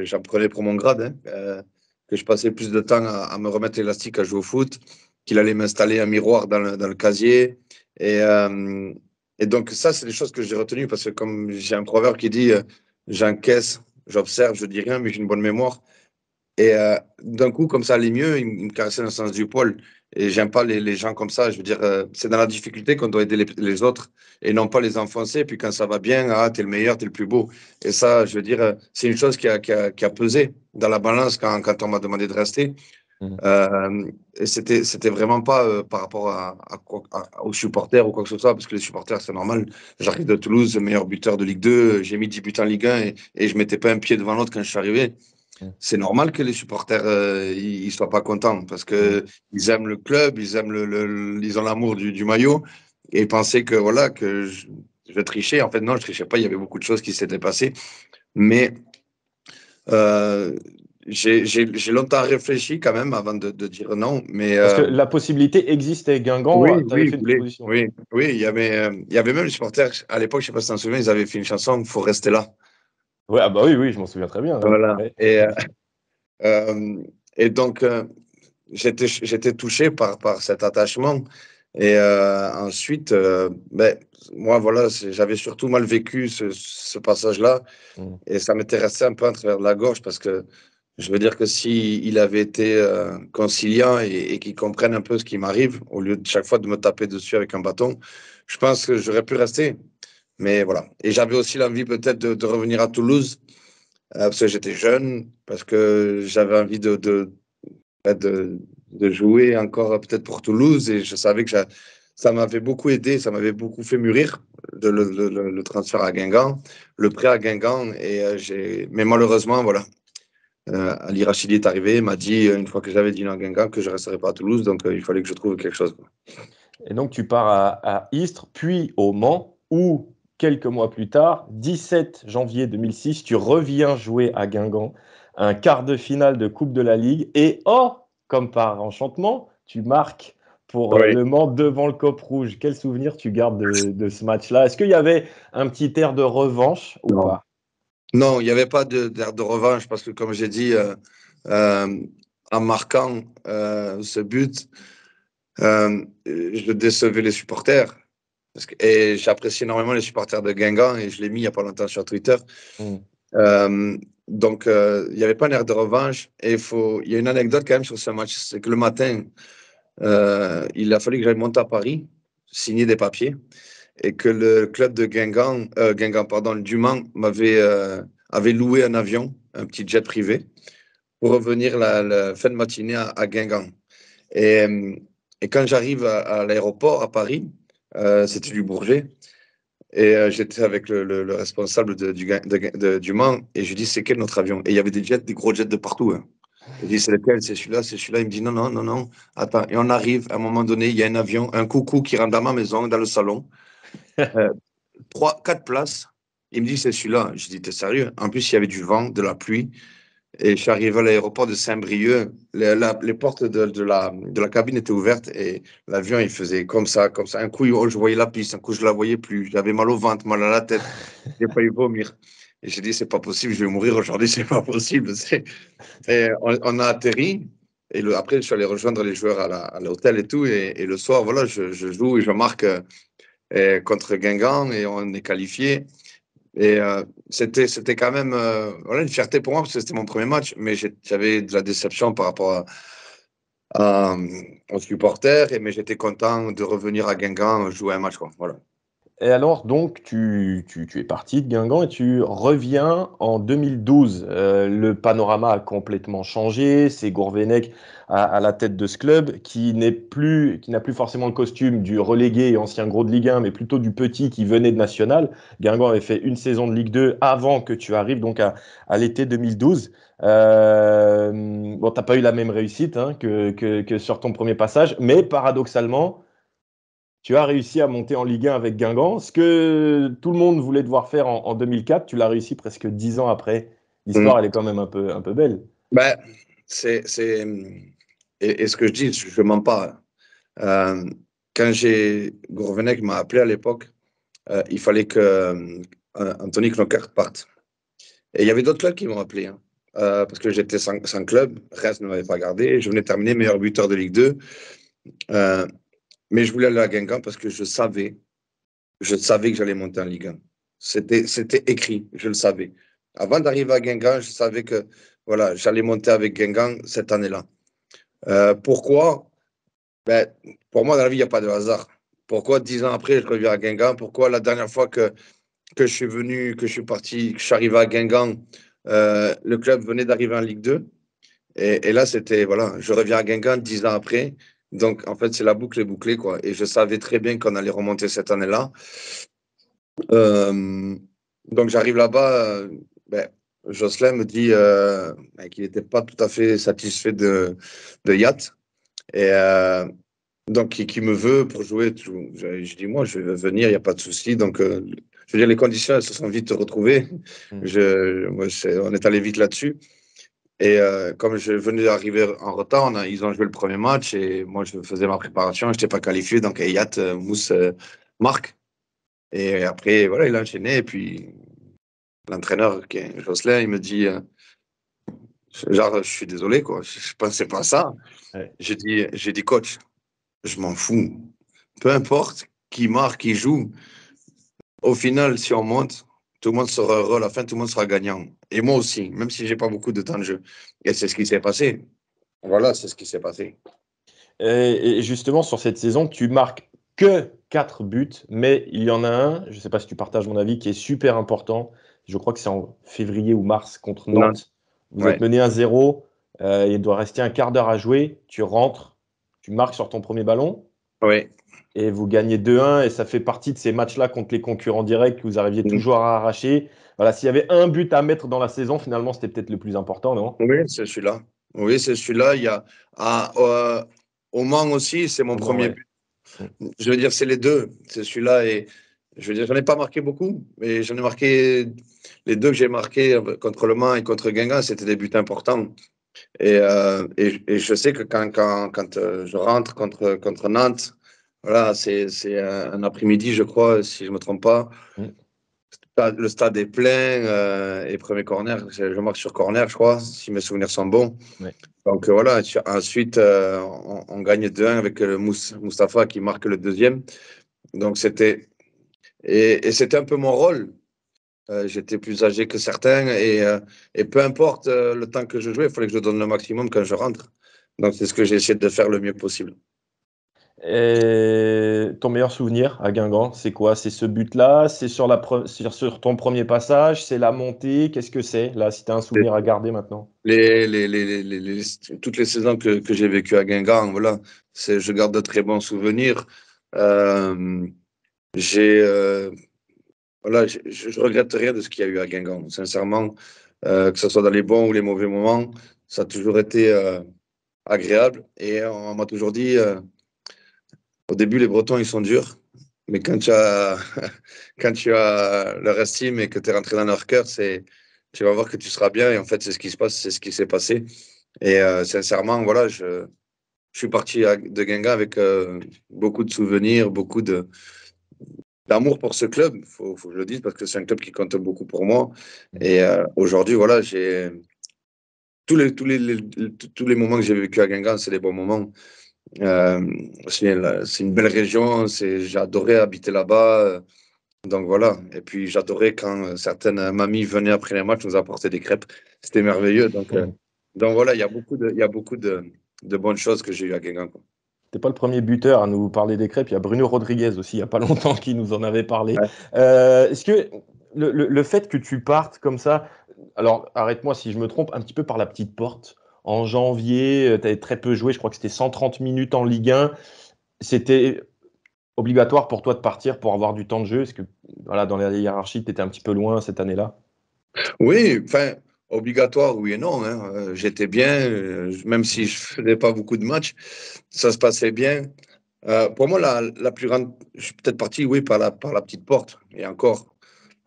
E: j'en prenais pour mon grade, hein, que je passais plus de temps à me remettre l'élastique à jouer au foot, qu'il allait m'installer un miroir dans le casier. Et, euh, et donc, ça, c'est des choses que j'ai retenues parce que, comme j'ai un proverbe qui dit j'encaisse j'observe, je dis rien, mais j'ai une bonne mémoire. Et d'un coup, comme ça allait mieux, il me caressait dans le sens du poil. Et j'aime pas les gens comme ça. Je veux dire, c'est dans la difficulté qu'on doit aider les autres et non pas les enfoncer. Et puis quand ça va bien, ah, t'es le meilleur, t'es le plus beau. Et ça, je veux dire, c'est une chose qui a pesé dans la balance quand on m'a demandé de rester.
A: Mhm.
E: Et c'était vraiment pas par rapport aux supporters ou quoi que ce soit, parce que les supporters, c'est normal. J'arrive de Toulouse, meilleur buteur de Ligue 2, j'ai mis 10 buts en Ligue 1 et je mettais pas un pied devant l'autre quand je suis arrivé.
A: Mhm.
E: C'est normal que les supporters ils soient pas contents parce
A: Mhm.
E: que ils aiment le club, ils aiment ils ont l'amour du maillot et pensaient que voilà que je trichais. En fait, non, je trichais pas. Il y avait beaucoup de choses qui s'étaient passées, mais euh, j'ai longtemps réfléchi quand même avant de dire non. Mais
A: Parce que la possibilité existait. Guingamp,
E: oui,
A: tu avais
E: oui,
A: fait une proposition.
E: oui, il y avait même les supporters à l'époque. Je sais pas si tu t'en souviens, ils avaient fait une chanson «Faut rester là».
A: Ouais, ah bah oui, oui, je m'en souviens très bien. Ouais.
E: Voilà.
A: Ouais.
E: Euh, et donc j'étais touché par cet attachement. Et ensuite, ben, moi, voilà, j'avais surtout mal vécu ce passage-là.
A: Mhm.
E: Et ça m'était resté un peu à travers de la gorge parce que je veux dire que si il avait été conciliant et qu'il comprenne un peu ce qui m'arrive, au lieu de chaque fois de me taper dessus avec un bâton, je pense que j'aurais pu rester. Mais voilà. Et j'avais aussi l'envie peut-être de revenir à Toulouse parce que j'étais jeune, parce que j'avais envie de jouer encore peut-être pour Toulouse et je savais que ça m'avait beaucoup aidé, ça m'avait beaucoup fait mûrir le transfert à Guingamp, le prêt à Guingamp et mais malheureusement voilà, Ali Rachidi est arrivé, m'a dit une fois que j'avais dit non à Guingamp que je ne resterais pas à Toulouse donc il fallait que je trouve quelque chose.
A: Et donc, tu pars à Istres, puis au Mans, où quelques mois plus tard, 17 janvier 2006, tu reviens jouer à Guingamp, un quart de finale de Coupe de la Ligue. Et oh, comme par enchantement, tu marques pour
E: Oui.
A: le Mans devant le Cop Rouge. Quel souvenir tu gardes de ce match-là? Est-ce qu'il y avait un petit air de revanche ou
E: Non.
A: pas?
E: Non, il n'y avait pas d'air de revanche parce que comme j'ai dit, euh, en marquant ce but, je décevais les supporters. Et j'apprécie énormément les supporters de Guingamp et je l'ai mis il n'y a pas longtemps sur Twitter.
A: Mm.
E: Donc, il n'y avait pas un air de revanche. Et il y a une anecdote quand même sur ce match. C'est que le matin, il a fallu que j'aille monter à Paris, signer des papiers, et que le club de Guingamp, pardon, du Mans, avait loué un avion, un petit jet privé, pour revenir la fin de matinée à Guingamp. Et, et quand j'arrive à l'aéroport à Paris, c'était du Bourget, et j'étais avec le responsable du Mans, et je lui dis, c'est quel notre avion? Et il y avait des jets, des gros jets de partout. Hein. Je dis, c'est lequel? C'est celui-là, c'est celui-là. Il me dit, non, non, non, non. Attends. Et on arrive, à un moment donné, il y a un avion, un coucou qui rentre dans ma maison, dans le salon. 4 places. Il me dit, c'est celui-là. Je dis, t'es sérieux? En plus, il y avait du vent, de la pluie. Et je suis arrivé à l'aéroport de Saint-Brieuc. Les portes de la cabine étaient ouvertes et l'avion, il faisait comme ça, comme ça. Un coup, je voyais la piste, un coup, je ne la voyais plus. J'avais mal au ventre, mal à la tête. J'ai failli vomir. Et j'ai dit, c'est pas possible, je vais mourir aujourd'hui, c'est pas possible. Et on a atterri. Et après, je suis allé rejoindre les joueurs à l'hôtel et tout. Et le soir, voilà, je joue et je marque contre Guingamp et on est qualifié. Et c'était quand même voilà, une fierté pour moi parce que c'était mon premier match, mais j'avais de la déception par rapport à, aux supporters, mais j'étais content de revenir à Guingamp jouer un match. Quoi. Voilà.
A: Et alors, donc, tu es parti de Guingamp et tu reviens en 2012. Le panorama a complètement changé. C'est Gourvenec à la tête de ce club qui n'a plus forcément le costume du relégué et ancien gros de Ligue 1, mais plutôt du petit qui venait de National. Guingamp avait fait une saison de Ligue 2 avant que tu arrives, donc à l'été 2012. Bon, tu n'as pas eu la même réussite hein, que sur ton premier passage, mais paradoxalement, tu as réussi à monter en Ligue 1 avec Guingamp. Ce que tout le monde voulait devoir faire en 2004, tu l'as réussi presque 10 ans après. L'histoire, elle est quand même un peu belle.
E: Ben, et ce que je dis, je ne mens pas. Euh, Quand Gourvenec m'a appelé à l'époque, il fallait que Anthony Knockert parte. Et il y avait d'autres clubs qui m'ont appelé. Hein. Parce que j'étais sans club, Reims ne m'avait pas gardé. Je venais terminer meilleur buteur de Ligue 2. Euh, Mais je voulais aller à Guingamp parce que je savais que j'allais monter en Ligue 1. C'était écrit, je le savais. Avant d'arriver à Guingamp, je savais que voilà, j'allais monter avec Guingamp cette année-là. Pourquoi? Ben, pour moi, dans la vie, il n'y a pas de hasard. Pourquoi 10 ans après, je reviens à Guingamp? Pourquoi la dernière fois que je suis venu, que je suis parti, que je suis arrivé à Guingamp, le club venait d'arriver en Ligue 2. Et là, c'était, voilà, je reviens à Guingamp 10 ans après. Donc, en fait, c'est la boucle est bouclée, quoi. Et je savais très bien qu'on allait remonter cette année-là. Euh, donc, j'arrive là-bas. Ben, Jocelyn me dit ben, qu'il n'était pas tout à fait satisfait de Yacht. Et donc, qui me veut pour jouer. Je dis, moi, je vais venir, il n'y a pas de souci. Donc, je veux dire, les conditions, elles se sont vite retrouvées. On est allé vite là-dessus. Et comme je venais d'arriver en retard, ils ont joué le premier match et moi, je faisais ma préparation. Je n'étais pas qualifié. Donc, Ayat, Mousse, marque. Et après, voilà, il a enchaîné. Et puis, l'entraîneur, qui est Jocelyn, il me dit, genre, je suis désolé, quoi. Je ne pensais pas à ça.
A: Ouais.
E: J'ai dit, coach, je m'en fous. Peu importe qui marque, qui joue. Au final, si on monte, tout le monde sera heureux. À la fin, tout le monde sera gagnant. Et moi aussi, même si j'ai pas beaucoup de temps de jeu. Et c'est ce qui s'est passé. Voilà, c'est ce qui s'est passé.
A: Et justement, sur cette saison, tu marques que 4 buts, mais il y en a un, je ne sais pas si tu partages mon avis, qui est super important. Je crois que c'est en février ou mars contre
E: Non.
A: Nantes. Vous
E: Ouais.
A: êtes mené 1-0, il doit rester un quart d'heure à jouer. Tu rentres, tu marques sur ton premier ballon
E: Oui.
A: et vous gagnez 2-1. Et ça fait partie de ces matchs-là contre les concurrents directs que vous arriviez toujours à arracher. Voilà, s'il y avait un but à mettre dans la saison, finalement, c'était peut-être le plus important, non?
E: Oui, c'est celui-là. Oui, c'est celui-là. Il y a au Mans aussi, c'est mon
A: Au Mans,
E: premier
A: ouais.
E: but. Je veux dire, c'est les deux. C'est celui-là et je veux dire, j'en ai pas marqué beaucoup, mais j'en ai marqué les deux que j'ai marqués contre Le Mans et contre Guingamp, c'était des buts importants. Et je sais que quand je rentre contre Nantes, voilà, c'est un après-midi, je crois, si je me trompe pas.
A: Mm.
E: Le stade est plein et premier corner, je marque sur corner, je crois, si mes souvenirs sont bons.
A: Ouais.
E: Donc voilà, ensuite, on gagne 2-1 avec Moustapha qui marque le deuxième. Donc c'était un peu mon rôle. J'étais plus âgé que certains et peu importe le temps que je jouais, il fallait que je donne le maximum quand je rentre. Donc c'est ce que j'ai essayé de faire le mieux possible.
A: Et ton meilleur souvenir à Guingamp, c'est quoi? C'est ce but-là? C'est sur ton premier passage? C'est la montée? Qu'est-ce que c'est, là, si tu as un souvenir à garder maintenant?
E: Toutes les saisons que j'ai vécues à Guingamp, voilà, je garde de très bons souvenirs. Euh, j'ai, voilà, je regrette rien de ce qu'il y a eu à Guingamp, sincèrement, que ce soit dans les bons ou les mauvais moments, ça a toujours été agréable. Et on m'a toujours dit, au début, les Bretons, ils sont durs, mais quand quand tu as leur estime et que tu es rentré dans leur cœur, tu vas voir que tu seras bien. Et en fait, c'est ce qui se passe, c'est ce qui s'est passé. Et sincèrement, voilà, je suis parti de Guingamp avec beaucoup de souvenirs, d'amour pour ce club. Faut que je le dise parce que c'est un club qui compte beaucoup pour moi. Et aujourd'hui, voilà, j'ai tous les moments que j'ai vécu à Guingamp, c'est des bons moments. C'est une belle région. J'ai adoré habiter là-bas. Donc voilà. Et puis j'adorais quand certaines mamies venaient après les matchs nous apporter des crêpes. C'était merveilleux. Donc voilà, il y a beaucoup de bonnes choses que j'ai eues à Guingamp, quoi.
A: T'es pas le premier buteur à nous parler des crêpes. Il y a Bruno Rodriguez aussi, il n'y a pas longtemps, qui nous en avait parlé.
E: Ouais.
A: Est-ce que le fait que tu partes comme ça, alors arrête-moi si je me trompe, un petit peu par la petite porte, en janvier, tu avais très peu joué, je crois que c'était 130 minutes en Ligue 1. C'était obligatoire pour toi de partir pour avoir du temps de jeu? Est-ce que voilà, dans la hiérarchie, tu étais un petit peu loin cette année-là?
E: Oui, enfin, obligatoire, oui et non, hein. J'étais bien, même si je faisais pas beaucoup de matchs, ça se passait bien. Pour moi, la plus grande, je suis peut-être parti, oui, par la petite porte. Et encore,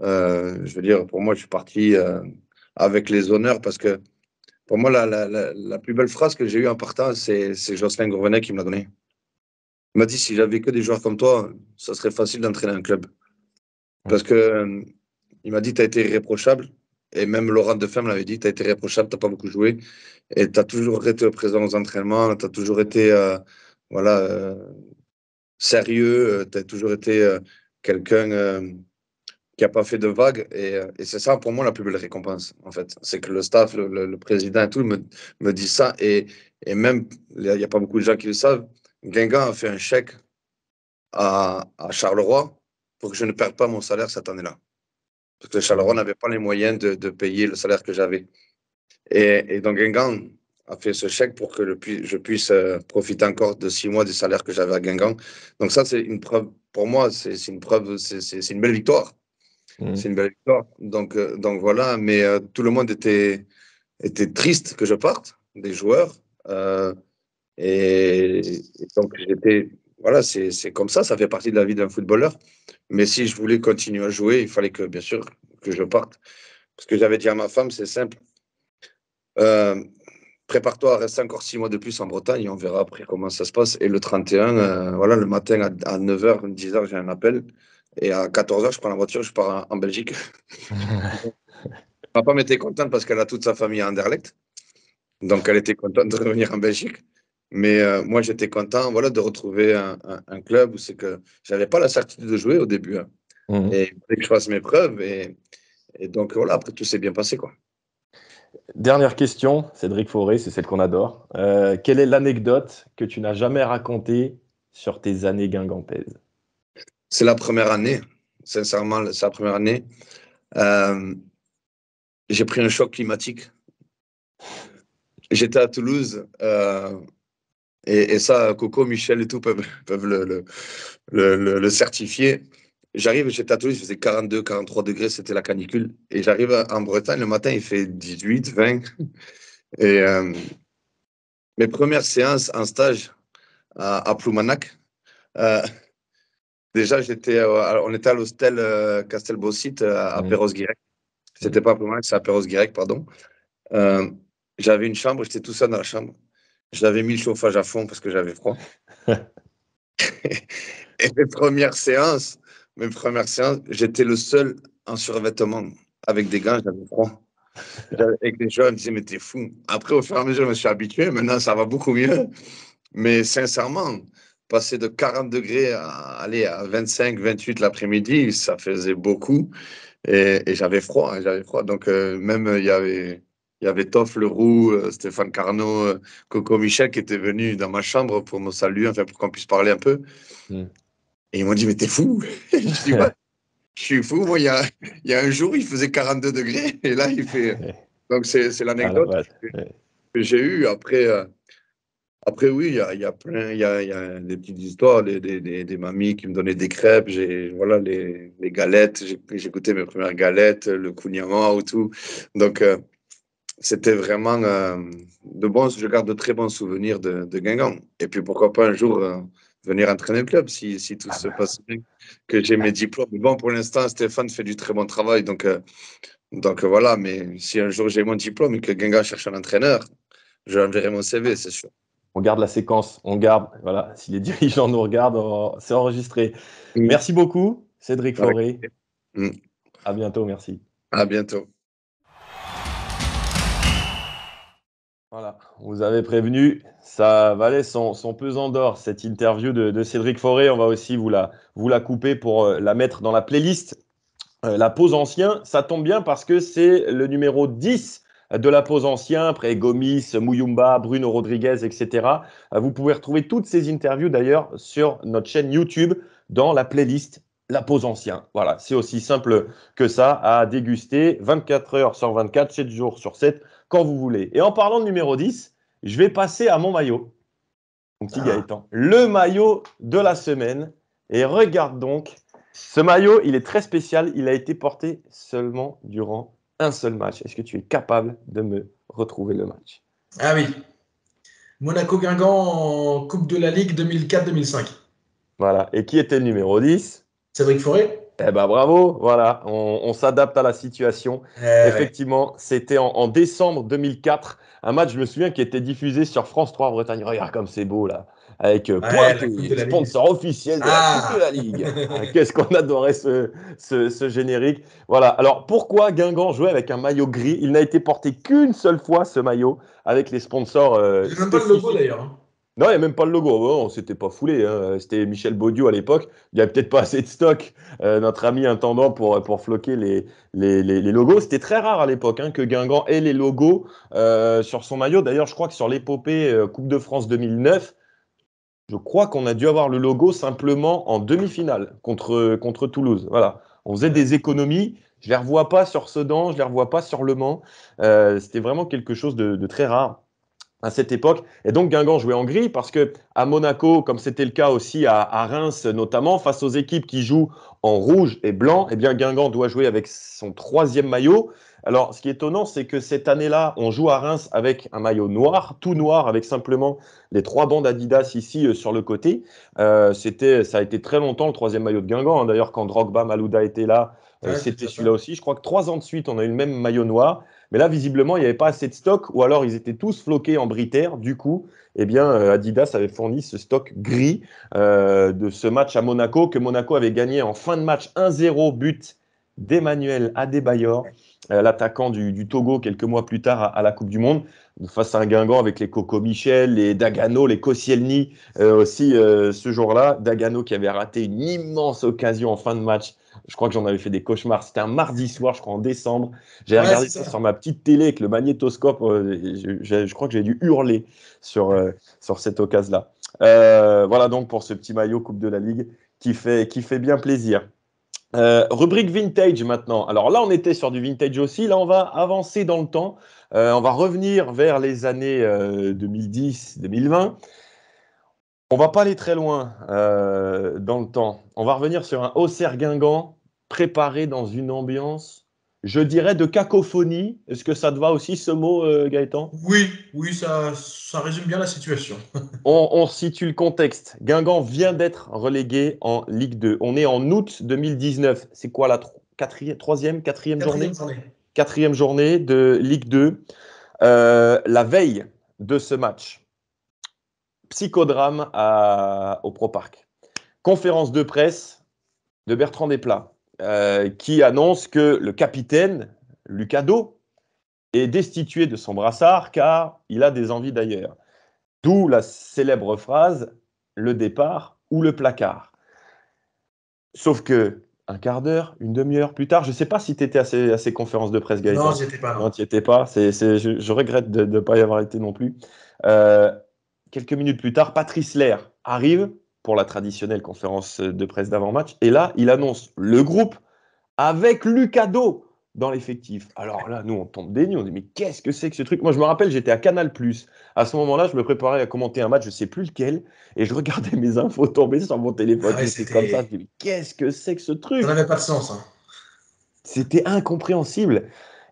E: je veux dire, pour moi, je suis parti avec les honneurs parce que pour moi, la plus belle phrase que j'ai eue en partant, c'est Jocelyn Gourvenec qui me l'a donnée. Il m'a dit, si j'avais que des joueurs comme toi, ça serait facile d'entraîner un club. Parce que il m'a dit, tu as été irréprochable. Et même Laurent Defem l'avait dit, tu as été irréprochable, tu n'as pas beaucoup joué. Et tu as toujours été présent aux entraînements, tu as toujours été voilà, sérieux, tu as toujours été quelqu'un qui a pas fait de vagues. Et c'est ça, pour moi, la plus belle récompense, en fait. C'est que le staff, le président et tout me dit ça. Et même, il n'y a pas beaucoup de gens qui le savent, Guingamp a fait un chèque à Charleroi pour que je ne perde pas mon salaire cette année-là. Parce que Charleroi n'avait pas les moyens de payer le salaire que j'avais. Et donc, Guingamp a fait ce chèque pour que je puisse profiter encore de 6 mois du salaire que j'avais à Guingamp. Donc ça, c'est une preuve, pour moi, c'est une preuve, c'est une belle victoire. C'est une belle victoire. Donc voilà, mais tout le monde était triste que je parte, des joueurs. Et donc voilà, c'est comme ça fait partie de la vie d'un footballeur. Mais si je voulais continuer à jouer, il fallait que, bien sûr, que je parte. Parce que j'avais dit à ma femme, c'est simple. Prépare-toi à rester encore 6 mois de plus en Bretagne et on verra après comment ça se passe. Et le 31, voilà, le matin à 9h, 10h, j'ai un appel. Et à 14h, je prends la voiture, je pars en Belgique. Ma femme était contente parce qu'elle a toute sa famille à Anderlecht. Donc, elle était contente de revenir en Belgique. Mais moi, j'étais content voilà, de retrouver un club où c'est que je n'avais pas la certitude de jouer au début. Hein. Et il fallait que je fasse mes preuves. Et donc, voilà, après, tout s'est bien passé, quoi.
A: Dernière question, Cédric Fauré, c'est celle qu'on adore. Quelle est l'anecdote que tu n'as jamais racontée sur tes années guingampaises?
E: C'est la première année. Sincèrement, c'est la première année. J'ai pris un choc climatique. J'étais à Toulouse et ça, Coco, Michel et tout peuvent le certifier. J'étais à Toulouse, il faisait 42, 43 degrés, c'était la canicule. Et j'arrive en Bretagne, le matin, il fait 18, 20. Et mes premières séances en stage à Ploumanac, déjà, on était à l'hostel Castelbaucite à Perros-Guirec. C'était pas Ploumanac, c'est à Perros-Guirec, pardon. J'avais une chambre, j'étais tout seul dans la chambre. J'avais mis le chauffage à fond parce que j'avais froid. Et mes premières séances, j'étais le seul en survêtement avec des gants, j'avais froid. Avec les gens, ils me disaient, mais t'es fou. Après, au fur et à mesure, je me suis habitué. Maintenant, ça va beaucoup mieux. Mais sincèrement, passer de 40 degrés à 25, 28 l'après-midi, ça faisait beaucoup. Et j'avais froid. Donc, même, il y avait Toff Leroux, Stéphane Carnot, Coco Michel qui étaient venus dans ma chambre pour me saluer, enfin, pour qu'on puisse parler un peu. Et ils m'ont dit, mais t'es fou. Je dis, ouais, je suis fou. Moi, il y a un jour, il faisait 42 degrés. Et là, il fait. Donc, c'est l'anecdote que j'ai eue. Après, oui, il y a plein, il y a des petites histoires, des mamies qui me donnaient des crêpes, voilà, les galettes, j'ai goûté mes premières galettes, le kouign-amann ou tout. Donc, c'était vraiment je garde de très bons souvenirs de Guingamp. Et puis, pourquoi pas un jour venir entraîner le club si tout se passe bien, que j'ai mes diplômes. Mais bon, pour l'instant, Stéphane fait du très bon travail, donc voilà, mais si un jour j'ai mon diplôme et que Guingamp cherche un entraîneur, je enverrai mon CV, c'est sûr.
A: On garde la séquence, voilà, si les dirigeants nous regardent, c'est enregistré. Merci beaucoup, Cédric Fauré. À bientôt, merci.
E: À bientôt.
A: Voilà, on vous avait prévenu, ça valait son pesant d'or, cette interview de Cédric Fauré. On va aussi vous la couper pour la mettre dans la playlist. La pause ancien, ça tombe bien parce que c'est le numéro 10 de la pause ancien, après Gomis, Muyumba, Bruno Rodriguez, etc. Vous pouvez retrouver toutes ces interviews d'ailleurs sur notre chaîne YouTube dans la playlist La pause ancien. Voilà, c'est aussi simple que ça à déguster 24 heures sur 24, 7 jours sur 7, quand vous voulez. Et en parlant de numéro 10, je vais passer à mon maillot, mon petit Gaëtan. Le maillot de la semaine. Et regarde donc, ce maillot, il est très spécial. Il a été porté seulement durant un seul match. Est-ce que tu es capable de me retrouver le match?
B: Ah oui. Monaco-Guingamp en Coupe de la Ligue 2004-2005.
A: Voilà. Et qui était le numéro 10?
B: Cédric Fauré.
A: Eh ben bravo, voilà, on s'adapte à la situation. Effectivement, c'était en décembre 2004, un match, je me souviens, qui était diffusé sur France 3 Bretagne. Regarde comme c'est beau là, avec Pointé, sponsor officiel de la Coupe de la Ligue. Qu'est-ce qu'on adorait ce générique. Voilà, alors pourquoi Guingamp jouait avec un maillot gris? Il n'a été porté qu'une seule fois, ce maillot, avec les sponsors
B: C'est même pas le logo d'ailleurs.
A: Non, il n'y a même pas le logo. Oh, on s'était pas foulé, hein. C'était Michel Baudiou à l'époque. Il n'y avait peut-être pas assez de stock, notre ami intendant, pour floquer les logos. C'était très rare à l'époque, hein, que Guingamp ait les logos sur son maillot. D'ailleurs, je crois que sur l'épopée Coupe de France 2009, je crois qu'on a dû avoir le logo simplement en demi-finale contre Toulouse. Voilà. On faisait des économies. Je ne les revois pas sur Sedan, je ne les revois pas sur Le Mans. C'était vraiment quelque chose de très rare à cette époque. Et donc Guingamp jouait en gris parce que à Monaco, comme c'était le cas aussi à Reims notamment, face aux équipes qui jouent en rouge et blanc, eh bien Guingamp doit jouer avec son 3e maillot. Alors, ce qui est étonnant, c'est que cette année-là, on joue à Reims avec un maillot noir, tout noir, avec simplement les 3 bandes Adidas ici sur le côté. Ça a été très longtemps le 3e maillot de Guingamp, hein. D'ailleurs, quand Drogba Malouda était là,
B: Ouais,
A: c'était
B: c'est ça.
A: celui-là aussi. Je crois que 3 ans de suite, on a eu le même maillot noir. Mais là, visiblement, il n'y avait pas assez de stock, ou alors ils étaient tous floqués en Britair. Du coup, eh bien, Adidas avait fourni ce stock gris de ce match à Monaco, que Monaco avait gagné en fin de match 1-0, but d'Emmanuel Adebayor, l'attaquant du Togo, quelques mois plus tard à la Coupe du Monde, face à un Guingamp avec les Coco Michel, les Dagano, les Koscielny aussi ce jour-là. Dagano qui avait raté une immense occasion en fin de match. Je crois que j'en avais fait des cauchemars. C'était un mardi soir, je crois, en décembre. J'avais
B: Ouais,
A: regardé
B: c'est
A: ça
B: ça.
A: sur ma petite télé avec le magnétoscope. Je crois que j'ai dû hurler sur cette occasion-là. Voilà donc pour ce petit maillot Coupe de la Ligue qui fait bien plaisir. Rubrique vintage maintenant. Alors là, on était sur du vintage aussi. Là, on va avancer dans le temps. On va revenir vers les années 2010-2020. On va pas aller très loin dans le temps. On va revenir sur un Auxerre Guingamp préparé dans une ambiance, je dirais, de cacophonie. Est-ce que ça te va aussi ce mot, Gaëtan?
B: Oui, oui, ça résume bien la situation.
A: On situe le contexte. Guingamp vient d'être relégué en Ligue 2. On est en août 2019. C'est quoi la quatrième journée?
B: Quatrième journée.
A: 4e journée de Ligue 2. La veille de ce match, psychodrame au Pro Parc. Conférence de presse de Bertrand Desplat, qui annonce que le capitaine, Lucado, est destitué de son brassard car il a des envies d'ailleurs. D'où la célèbre phrase « le départ ou le placard ». Sauf que un quart d'heure, une demi-heure plus tard, je ne sais pas si tu étais à ces conférences de presse,
B: Non,
A: Gaëtan.
B: j'y étais pas,
A: Non,
B: non.
A: tu n'y étais pas. Je regrette de ne pas y avoir été non plus. Euh, Quelques minutes plus tard, Patrice Lair arrive pour la traditionnelle conférence de presse d'avant-match. Et là, il annonce le groupe avec Lucado dans l'effectif. Alors là, nous, on tombe des nues. On dit, mais qu'est-ce que c'est que ce truc? Moi, je me rappelle, j'étais à Canal+. À ce moment-là, je me préparais à commenter un match, je ne sais plus lequel. Et je regardais mes infos tomber sur mon téléphone.
B: Ah ouais,
A: J'étais comme ça. Je dis, mais qu'est-ce que c'est que ce
B: ça
A: truc?
B: n'avait pas de sens, hein.
A: C'était incompréhensible.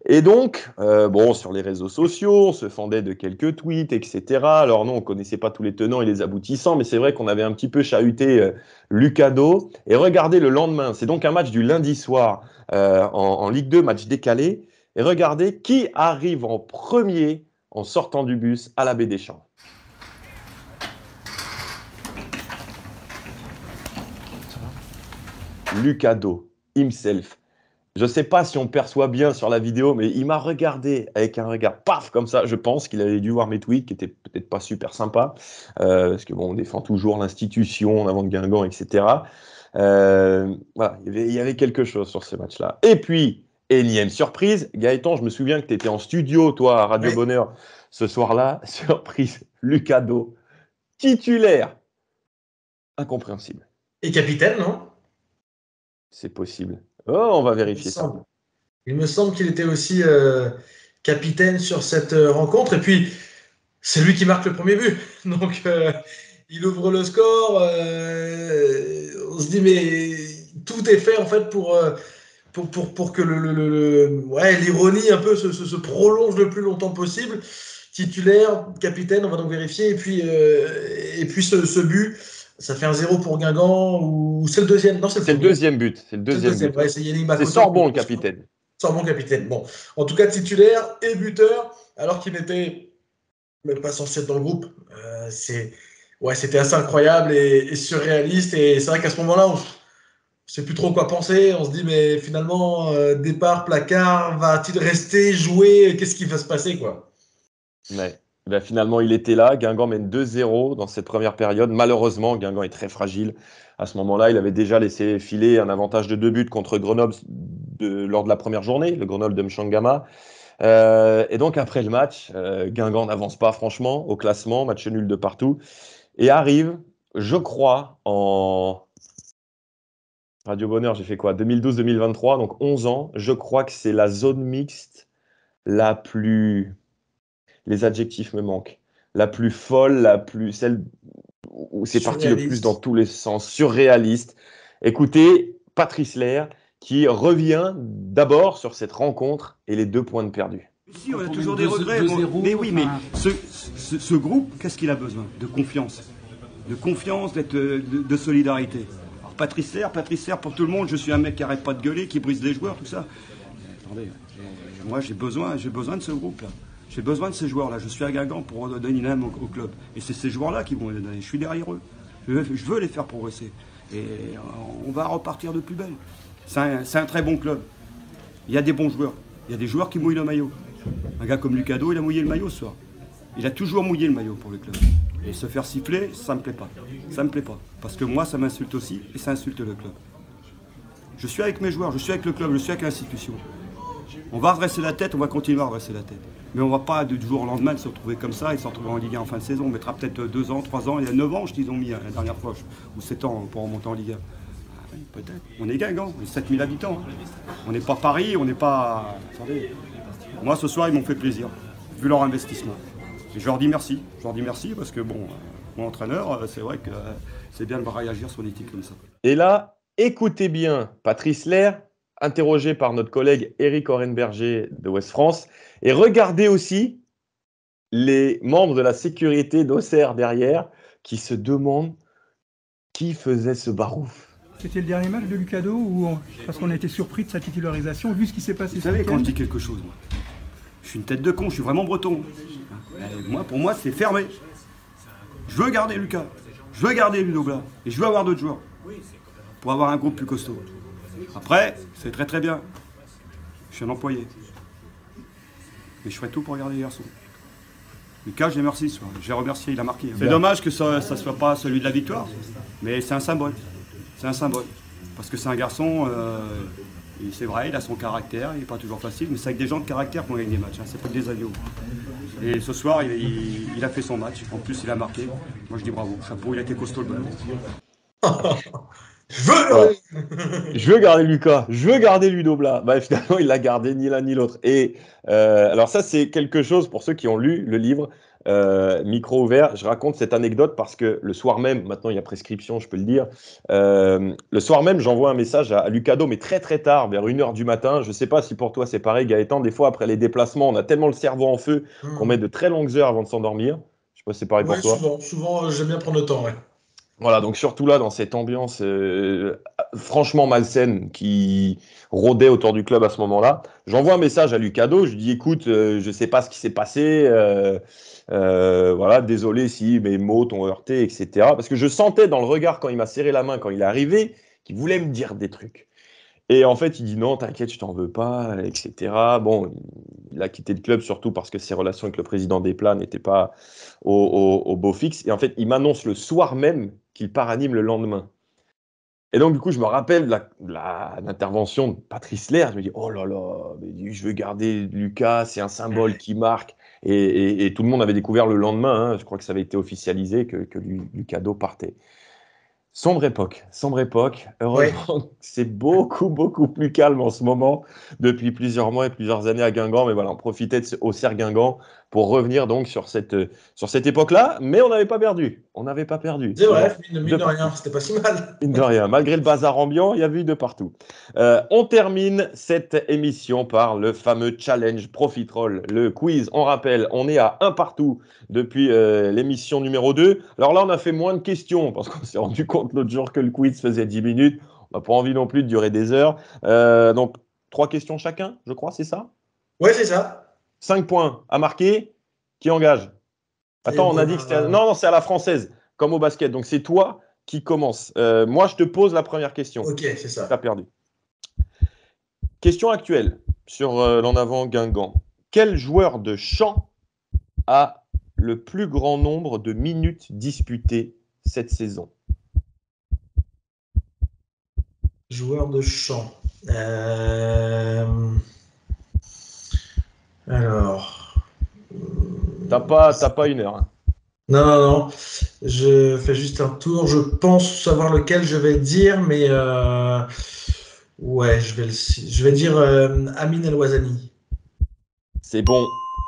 A: Et donc, bon, sur les réseaux sociaux, on se fendait de quelques tweets, etc. Alors non, on ne connaissait pas tous les tenants et les aboutissants, mais c'est vrai qu'on avait un petit peu chahuté Lucado. Et regardez le lendemain, c'est donc un match du lundi soir en Ligue 2, match décalé. Et regardez qui arrive en premier en sortant du bus à la Baie des Champs. Lucado, himself. Je ne sais pas si on perçoit bien sur la vidéo, mais il m'a regardé avec un regard paf comme ça. Je pense qu'il avait dû voir mes tweets qui étaient peut-être pas super sympas, parce que bon, on défend toujours l'institution en avant de Guingamp, etc. Voilà, il y avait quelque chose sur ce match-là. Et puis, énième surprise, Gaëtan, je me souviens que tu étais en studio, toi, à Radio
B: Ouais.
A: Bonheur, ce soir-là. Surprise, Lucado, titulaire. Incompréhensible.
B: Et capitaine, non?
A: C'est possible. Oh, on va
B: Il me
A: vérifier ça.
B: semble. Il me semble qu'il était aussi capitaine sur cette rencontre. Et puis, c'est lui qui marque le premier but. Donc, il ouvre le score. On se dit, mais tout est fait en fait pour que ouais, l'ironie un peu se prolonge le plus longtemps possible. Titulaire, capitaine, on va donc vérifier. Et puis ce but, ça fait un 0 pour Guingamp. Ou c'est le deuxième? Non, c'est le
A: C'est le
B: premier.
A: deuxième but. C'est le
B: C'est le
A: deuxième
B: deuxième.
A: but.
B: Ouais, c'est Yannick
A: C'est
B: Makoto
A: Sorbon, le capitaine.
B: Sorbon capitaine. Bon, en tout cas titulaire et buteur, alors qu'il n'était même pas censé être dans le groupe. C'était assez incroyable et surréaliste. Et c'est vrai qu'à ce moment-là, on ne sait plus trop quoi penser. On se dit, mais finalement, départ, placard, va-t-il rester, jouer? Qu'est-ce qui va se passer, quoi?
A: Ouais. Ben, finalement, il était là. Guingamp mène 2-0 dans cette première période. Malheureusement, Guingamp est très fragile. À ce moment-là, il avait déjà laissé filer un avantage de 2 buts contre Grenoble lors de la première journée, le Grenoble de Mchangama. Et donc, après le match, Guingamp n'avance pas franchement au classement, match nul de partout. Et arrive, je crois, en Radio Bonheur, j'ai fait quoi? 2012-2023, donc 11 ans. Je crois que c'est la zone mixte la plus. Les adjectifs me manquent. La plus folle, celle où c'est parti le plus dans tous les sens, surréaliste. Écoutez, Patrice Lair qui revient d'abord sur cette rencontre et les 2 points de perdus.
F: Si, on a toujours des regrets. Mais oui, mais ce groupe, qu'est-ce qu'il a besoin? De confiance. De confiance, de solidarité. Alors Patrice Lair, pour tout le monde, je suis un mec qui arrête pas de gueuler, qui brise les joueurs, tout ça. Attendez, moi j'ai besoin de ce groupe-là. J'ai besoin de ces joueurs-là. Je suis à Guingamp pour donner une âme au club. Et c'est ces joueurs-là qui vont les donner. Je suis derrière eux. Je veux les faire progresser. Et on va repartir de plus belle. C'est un très bon club. Il y a des bons joueurs. Il y a des joueurs qui mouillent le maillot. Un gars comme Lucado, il a mouillé le maillot ce soir. Il a toujours mouillé le maillot pour le club. Et se faire siffler, ça me plaît pas. Ça me plaît pas. Parce que moi, ça m'insulte aussi et ça insulte le club. Je suis avec mes joueurs, je suis avec le club, je suis avec l'institution. On va redresser la tête, on va continuer à redresser la tête. Mais on ne va pas du jour au lendemain se retrouver comme ça et se retrouver en Ligue 1 en fin de saison. On mettra peut-être 2 ans, 3 ans, il y a 9 ans, ils ont mis la dernière fois, ou 7 ans pour remonter en Ligue 1. Ah, oui, peut-être. On est Guingamp, on est 7000 habitants. On n'est pas Paris, on n'est pas... Attendez. Moi, ce soir, ils m'ont fait plaisir, vu leur investissement. Et je leur dis merci. Je leur dis merci parce que, bon, mon entraîneur, c'est vrai que c'est bien de voir réagir sur des titres comme ça.
A: Et là, écoutez bien Patrice Lair, interrogé par notre collègue Éric Orenberger de Ouest France. Et regardez aussi les membres de la sécurité d'Auxerre derrière qui se demandent qui faisait ce barouf.
G: C'était le dernier match de Lucado parce qu'on a été surpris de sa titularisation, vu ce qui s'est passé.
F: Vous savez, quand je dis quelque chose, moi, je suis une tête de con, je suis vraiment breton. Pour moi, c'est fermé. Je veux garder Lucas, je veux garder Ludogla, et je veux avoir d'autres joueurs pour avoir un groupe plus costaud. Après, c'est très très bien. Je suis un employé. Mais je ferai tout pour garder les garçons. Lucas, je l'ai remercié ce soir. Je l'ai remercié, il a marqué. C'est dommage que ça ne soit pas celui de la victoire, mais c'est un symbole. C'est un symbole. Parce que c'est un garçon, c'est vrai, il a son caractère, il n'est pas toujours facile, mais c'est avec des gens de caractère qu'on gagne des matchs. Hein, c'est pas que des agneaux. Et ce soir, il a fait son match. En plus, il a marqué. Moi, je dis bravo. Chapeau, il a été costaud le ballon.
A: Je veux garder Lucas, je veux garder Ludogla. Bah, finalement, il l'a gardé ni l'un ni l'autre. Et alors ça, c'est quelque chose pour ceux qui ont lu le livre Micro ouvert. Je raconte cette anecdote parce que le soir même, maintenant il y a prescription, je peux le dire. Le soir même, j'envoie un message à Lucado, mais très très tard, vers 1h du matin. Je ne sais pas si pour toi c'est pareil, Gaëtan. Des fois, après les déplacements, on a tellement le cerveau en feu qu'on met de très longues heures avant de s'endormir. Je sais pas si c'est pareil pour toi.
B: Souvent, j'aime bien prendre le temps. Ouais.
A: Voilà, donc surtout là, dans cette ambiance franchement malsaine qui rôdait autour du club à ce moment-là, j'envoie un message à Lucado, je dis écoute, je ne sais pas ce qui s'est passé, voilà, désolé si mes mots t'ont heurté, etc. Parce que je sentais dans le regard quand il m'a serré la main, quand il est arrivé, qu'il voulait me dire des trucs. Et en fait, il dit non, t'inquiète, je t'en veux pas, etc. Bon, il a quitté le club surtout parce que ses relations avec le président des Plats n'étaient pas au beau fixe. Et en fait, il m'annonce le soir même qu'il part à Nîmes le lendemain. Et donc, du coup, je me rappelle l'intervention de Patrice Lair. Je me dis, oh là là, je veux garder Lucas, c'est un symbole qui marque. Et tout le monde avait découvert le lendemain, hein, je crois que ça avait été officialisé, que Lucado partait. Sombre époque. Heureusement, ouais. C'est beaucoup plus calme en ce moment, depuis plusieurs mois et plusieurs années à Guingamp. Mais voilà, on profitait de Auxerre Guingamp pour revenir donc sur cette époque-là. Mais on n'avait pas perdu.
B: C'est vrai, mine de rien, c'était pas si mal.
A: Mine de rien, malgré le bazar ambiant, il y a eu de partout. On termine cette émission par le fameux challenge Profitrol, le quiz. On rappelle, on est à 1 partout depuis l'émission numéro 2. Alors là, on a fait moins de questions parce qu'on s'est rendu compte l'autre jour que le quiz faisait 10 minutes. On n'a pas envie non plus de durer des heures. Donc, 3 questions chacun, je crois, c'est ça?
B: Ouais, c'est ça.
A: 5 points à marquer. Qui engage? Attends, on a dit que c'était... Non, c'est à la française, comme au basket. Donc, c'est toi qui commence. Moi, je te pose la première question.
B: Ok, c'est ça.
A: Tu as perdu. Question actuelle sur l'en avant Guingamp. Quel joueur de chant a le plus grand nombre de minutes disputées cette saison?
B: Joueur de champ. Alors.
A: T'as pas une heure. Hein.
B: Non. Je fais juste un tour. Je pense savoir lequel je vais dire, mais ouais, je vais dire Amin El Ouazani.
A: C'est bon,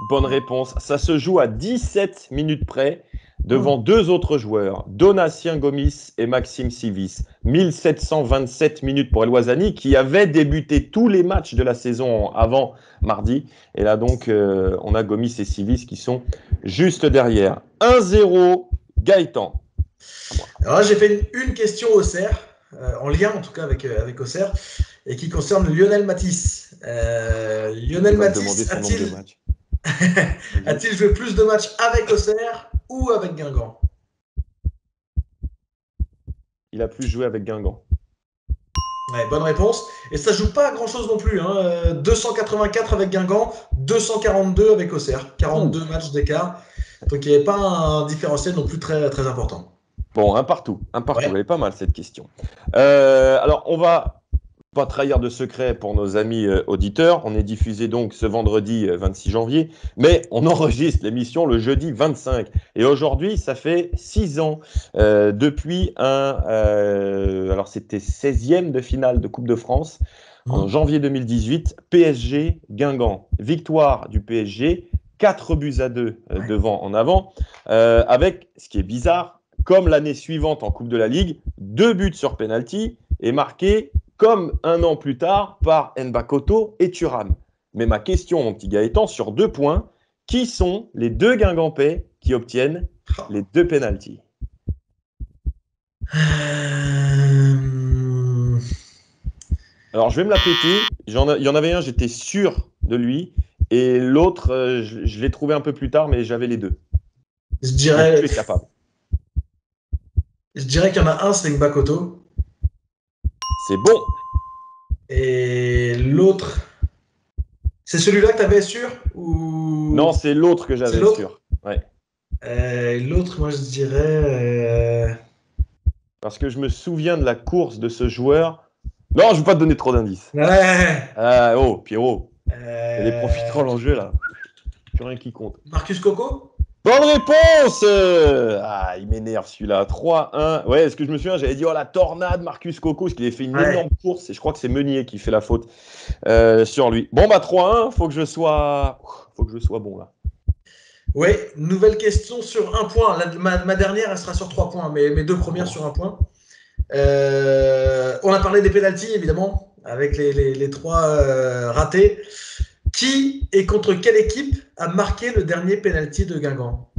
A: bonne réponse. Ça se joue à 17 minutes près devant deux autres joueurs, Donatien Gomis et Maxime Sivis. 1727 minutes pour El Ouazani qui avait débuté tous les matchs de la saison avant mardi. Et là donc, on a Gomis et Sivis qui sont juste derrière. 1-0, Gaëtan.
B: Alors là, j'ai fait une question Auxerre, en lien en tout cas avec Auxerre, et qui concerne Lionel Matisse. Lionel Matisse a-t-il joué plus de matchs avec Auxerre ou avec Guingamp?
A: Il a plus joué avec Guingamp.
B: Ouais, bonne réponse. Et ça joue pas à grand chose non plus. 284 avec Guingamp, 242 avec Auxerre. 42 matchs d'écart. Donc il n'y avait pas un différentiel non plus très, très important.
A: Bon, un partout.
B: Ouais.
A: Elle est pas mal cette question. Alors, on va pas trahir de secret pour nos amis auditeurs. On est diffusé donc ce vendredi 26 janvier, mais on enregistre l'émission le jeudi 25. Et aujourd'hui, ça fait 6 ans depuis alors c'était 16e de finale de Coupe de France en janvier 2018, PSG Guingamp. Victoire du PSG, 4-2 devant en avant, avec, ce qui est bizarre, comme l'année suivante en Coupe de la Ligue, 2 buts sur penalty et marqués comme un an plus tard par Nbakoto et Thuram. Mais ma question, mon petit Gaëtan, sur 2 points, qui sont les 2 Guingampais qui obtiennent les 2 pénaltys? Alors, je vais me la péter. Il y en avait un, j'étais sûr de lui. Et l'autre, je l'ai trouvé un peu plus tard, mais j'avais les 2.
B: Je dirais
A: capable.
B: Je dirais qu'il y en a un, c'est Nbakoto.
A: C'est bon.
B: Et l'autre, c'est celui-là que tu avais sûr ou...
A: Non, c'est l'autre que j'avais sûr. Ouais.
B: L'autre, moi, je dirais...
A: Parce que je me souviens de la course de ce joueur. Non, je ne vais pas te donner trop d'indices.
B: Ouais.
A: Oh, Pierrot. Il y a des profiteroles en jeu, là. Plus rien qui compte.
B: Marcus Coco?
A: Bonne réponse. Il m'énerve celui-là. 3-1. Ouais, ce que je me souviens, j'avais dit, la tornade, Marcus Coco, parce qu'il avait fait une énorme course. Et je crois que c'est Meunier qui fait la faute sur lui. Bon, 3-1. Faut que je sois bon, là.
B: Oui, nouvelle question sur 1 point. Ma dernière, elle sera sur 3 points, mais mes 2 premières sur 1 point. On a parlé des pénaltys, évidemment, avec les 3 ratés. Qui et contre quelle équipe a marqué le dernier pénalty de Guingamp?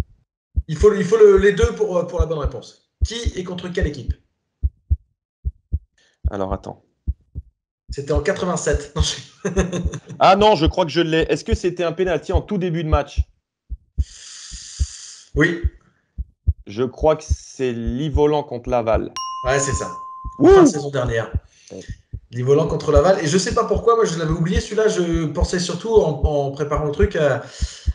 B: Il faut les 2 pour la bonne réponse. Qui et contre quelle équipe?
A: Alors, attends.
B: C'était en 87. Non,
A: Ah non, je crois que je l'ai. Est-ce que c'était un pénalty en tout début de match?
B: Oui.
A: Je crois que c'est Livolan contre Laval.
B: Ouais, c'est ça. Fin de saison dernière. Livolan contre Laval. Et je sais pas pourquoi, moi je l'avais oublié celui-là. Je pensais surtout en préparant le truc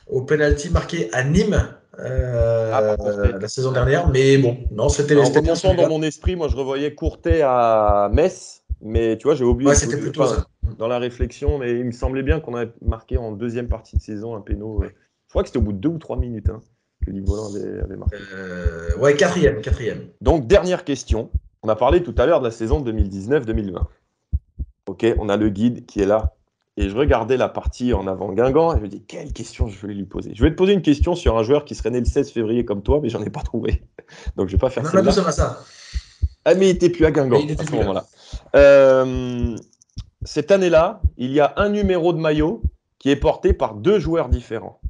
B: au penalty marqué à Nîmes la saison dernière. Mais bon, non, c'était bien celui-là.
A: Dans mon esprit, moi je revoyais Courtet à Metz. Mais tu vois, j'ai oublié.
B: Ouais, c'était plutôt ça.
A: Dans la réflexion, mais il me semblait bien qu'on avait marqué en deuxième partie de saison un péno. Je crois que c'était au bout de 2 ou 3 minutes que Livolan avait marqué.
B: Ouais, quatrième.
A: Donc, dernière question. On a parlé tout à l'heure de la saison 2019-2020. Ok, on a le guide qui est là. Et je regardais la partie en avant Guingamp et je me dis, quelle question je voulais lui poser? Je vais te poser une question sur un joueur qui serait né le 16 février comme toi, mais j'en ai pas trouvé. Donc, je vais pas faire ça.
B: Non, ça.
A: Ah, mais il n'était plus à Guingamp à ce moment-là. Cette année-là, il y a un numéro de maillot qui est porté par 2 joueurs différents.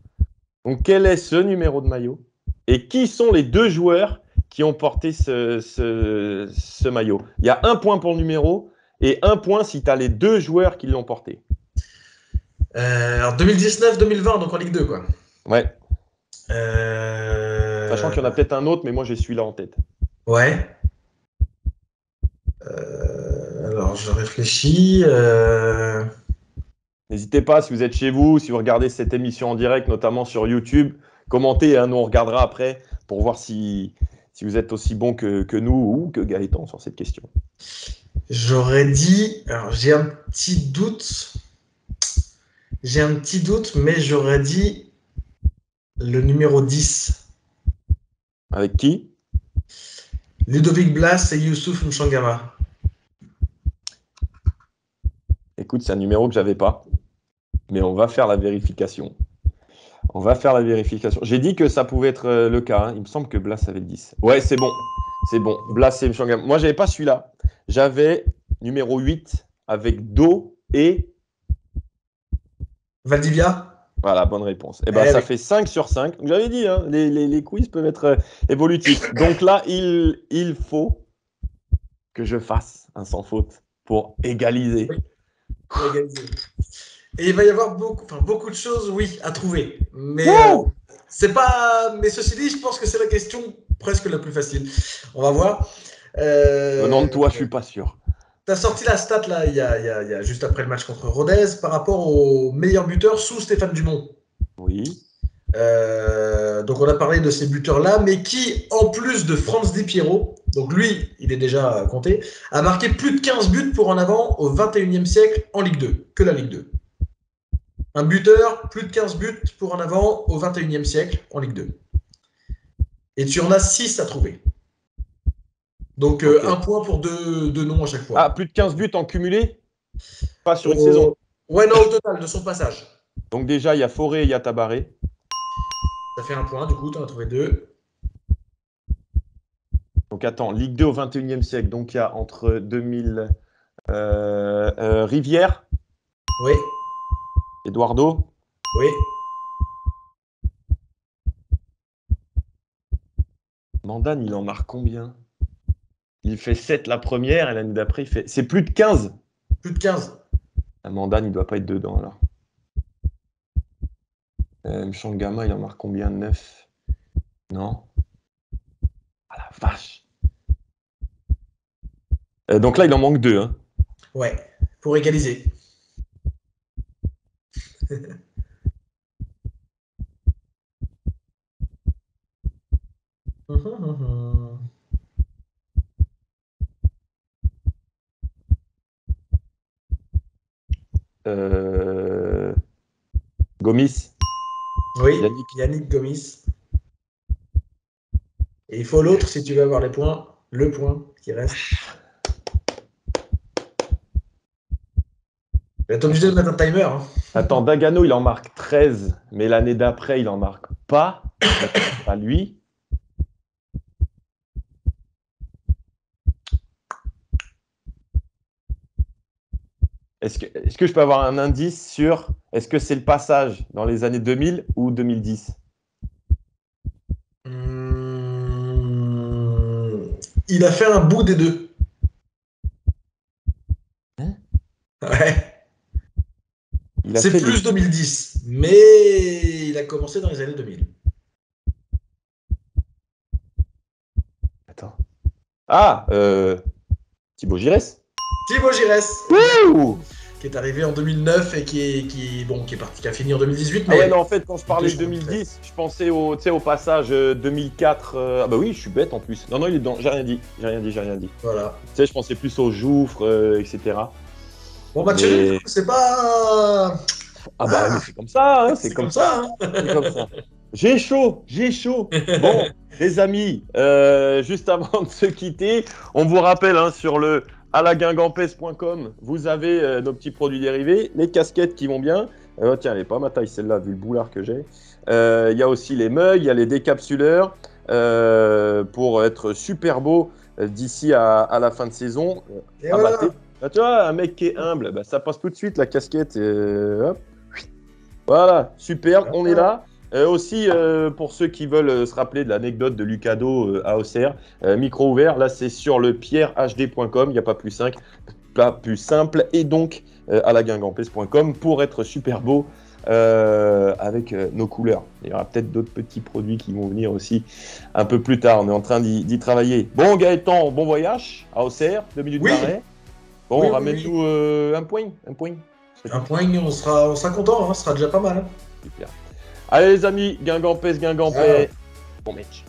A: Donc, quel est ce numéro de maillot? Et qui sont les 2 joueurs qui ont porté ce maillot? Il y a 1 point pour le numéro et 1 point si tu as les 2 joueurs qui l'ont porté.
B: Alors 2019-2020, donc en Ligue 2, quoi.
A: Ouais. Sachant qu'il y en a peut-être un autre, mais moi j'ai celui-là en tête.
B: Ouais. Alors je réfléchis.
A: N'hésitez pas, si vous êtes chez vous, si vous regardez cette émission en direct, notamment sur YouTube, commentez, hein, nous on regardera après pour voir si vous êtes aussi bon que nous ou que Gaëtan sur cette question.
B: J'aurais dit, alors j'ai un petit doute, mais j'aurais dit le numéro 10.
A: Avec qui?
B: Ludovic Blas et Youssouf Mchangama.
A: Écoute, c'est un numéro que j'avais pas, mais on va faire la vérification. J'ai dit que ça pouvait être le cas. Hein. Il me semble que Blas avait le 10. Ouais, c'est bon. Blas et Mchangama. Moi, j'avais pas celui-là. J'avais numéro 8 avec Do et
B: Valdivia.
A: Voilà, bonne réponse. Et ça fait 5 sur 5. Donc, j'avais dit, hein, les quiz peuvent être évolutifs. Donc là, il faut que je fasse un sans faute pour égaliser.
B: Et il va y avoir beaucoup de choses, oui, à trouver. Mais c'est pas. Mais ceci dit, je pense que c'est la question presque la plus facile. On va voir.
A: Venant de toi, je suis pas sûr.
B: Tu as sorti la stat là, il y a juste après le match contre Rodez par rapport au meilleur buteur sous Stéphane Dumont.
A: Oui.
B: Donc on a parlé de ces buteurs-là, mais qui, en plus de Franz Di Piero, donc lui, il est déjà compté, a marqué plus de 15 buts pour en avant au 21e siècle en Ligue 2, que la Ligue 2. Un buteur, plus de 15 buts pour en avant au 21e siècle en Ligue 2. Et tu en as 6 à trouver. Donc okay. Un point pour deux noms à chaque fois.
A: Ah, plus de 15 buts en cumulé? Pas sur une saison?
B: Ouais, non, au total, de son passage.
A: Donc déjà, il y a Forêt et il y a Tabaré.
B: Ça fait un point, du coup, tu en as trouvé 2.
A: Donc attends, Ligue 2 au 21e siècle. Donc il y a entre 2000... Rivière.
B: Oui.
A: Eduardo.
B: Oui.
A: Mandane, il en marque combien? Il fait 7 la première et l'année d'après, il fait... C'est plus de 15.
B: Plus de 15.
A: Mandane, il ne doit pas être dedans, alors. Mchangama, il en marque combien? 9. Non. Ah la vache. Donc là, il en manque 2. Hein.
B: Ouais, pour égaliser.
A: Gomis.
B: Oui, Yannick Gomis. Et il faut l'autre si tu veux avoir les points. Le point qui reste. Tu es obligé de mettre un timer. Hein.
A: Attends, Dagano, il en marque 13, mais l'année d'après, il en marque pas. Pas lui. Est-ce que je peux avoir un indice sur est-ce que c'est le passage dans les années 2000 ou 2010?
B: Il a fait un bout des deux.
A: Hein?
B: Ouais. C'est plus 2010, mais il a commencé dans les années 2000.
A: Attends. Ah, Thibaut Giresse.
B: Thibaut Giresse.
A: Wouh!
B: Qui est arrivé en 2009 et qui a fini en 2018. Mais
A: ah ouais, non, en fait, quand je parlais de 2010, je pensais au passage 2004. Ah bah oui, je suis bête en plus. Non, il est dedans. J'ai rien dit.
B: Voilà.
A: Tu sais, je pensais plus au Jouffre, etc.
B: Bon, bah, tu c'est pas...
A: Ah bah, mais c'est comme ça, hein, c'est comme ça. C'est comme ça. J'ai chaud. Bon, les amis, juste avant de se quitter, on vous rappelle hein, sur le alaguingampes.com, vous avez nos petits produits dérivés, les casquettes qui vont bien. Tiens, elle n'est pas ma taille celle-là, vu le boulard que j'ai. Il y a aussi les mugs, il y a les décapsuleurs pour être super beau d'ici à la fin de saison.
B: Et voilà.
A: Là, tu vois, un mec qui est humble, bah, ça passe tout de suite la casquette. Hop. Voilà, super, on est là. Aussi, pour ceux qui veulent se rappeler de l'anecdote de Lucado à Auxerre, micro ouvert, là c'est sur le pierrehd.com, il n'y a pas plus simple, et donc à laguingampes.com pour être super beau avec nos couleurs. Il y aura peut-être d'autres petits produits qui vont venir aussi un peu plus tard, on est en train d'y travailler. Bon Gaëtan, bon voyage à Auxerre, 2 minutes d'arrêt. Bon, ramène-nous un point.
B: Un point, on sera content, hein, ce sera déjà pas mal. Hein.
A: Super. Allez les amis, Guingamp pèse, Guingamp paie. Bon match.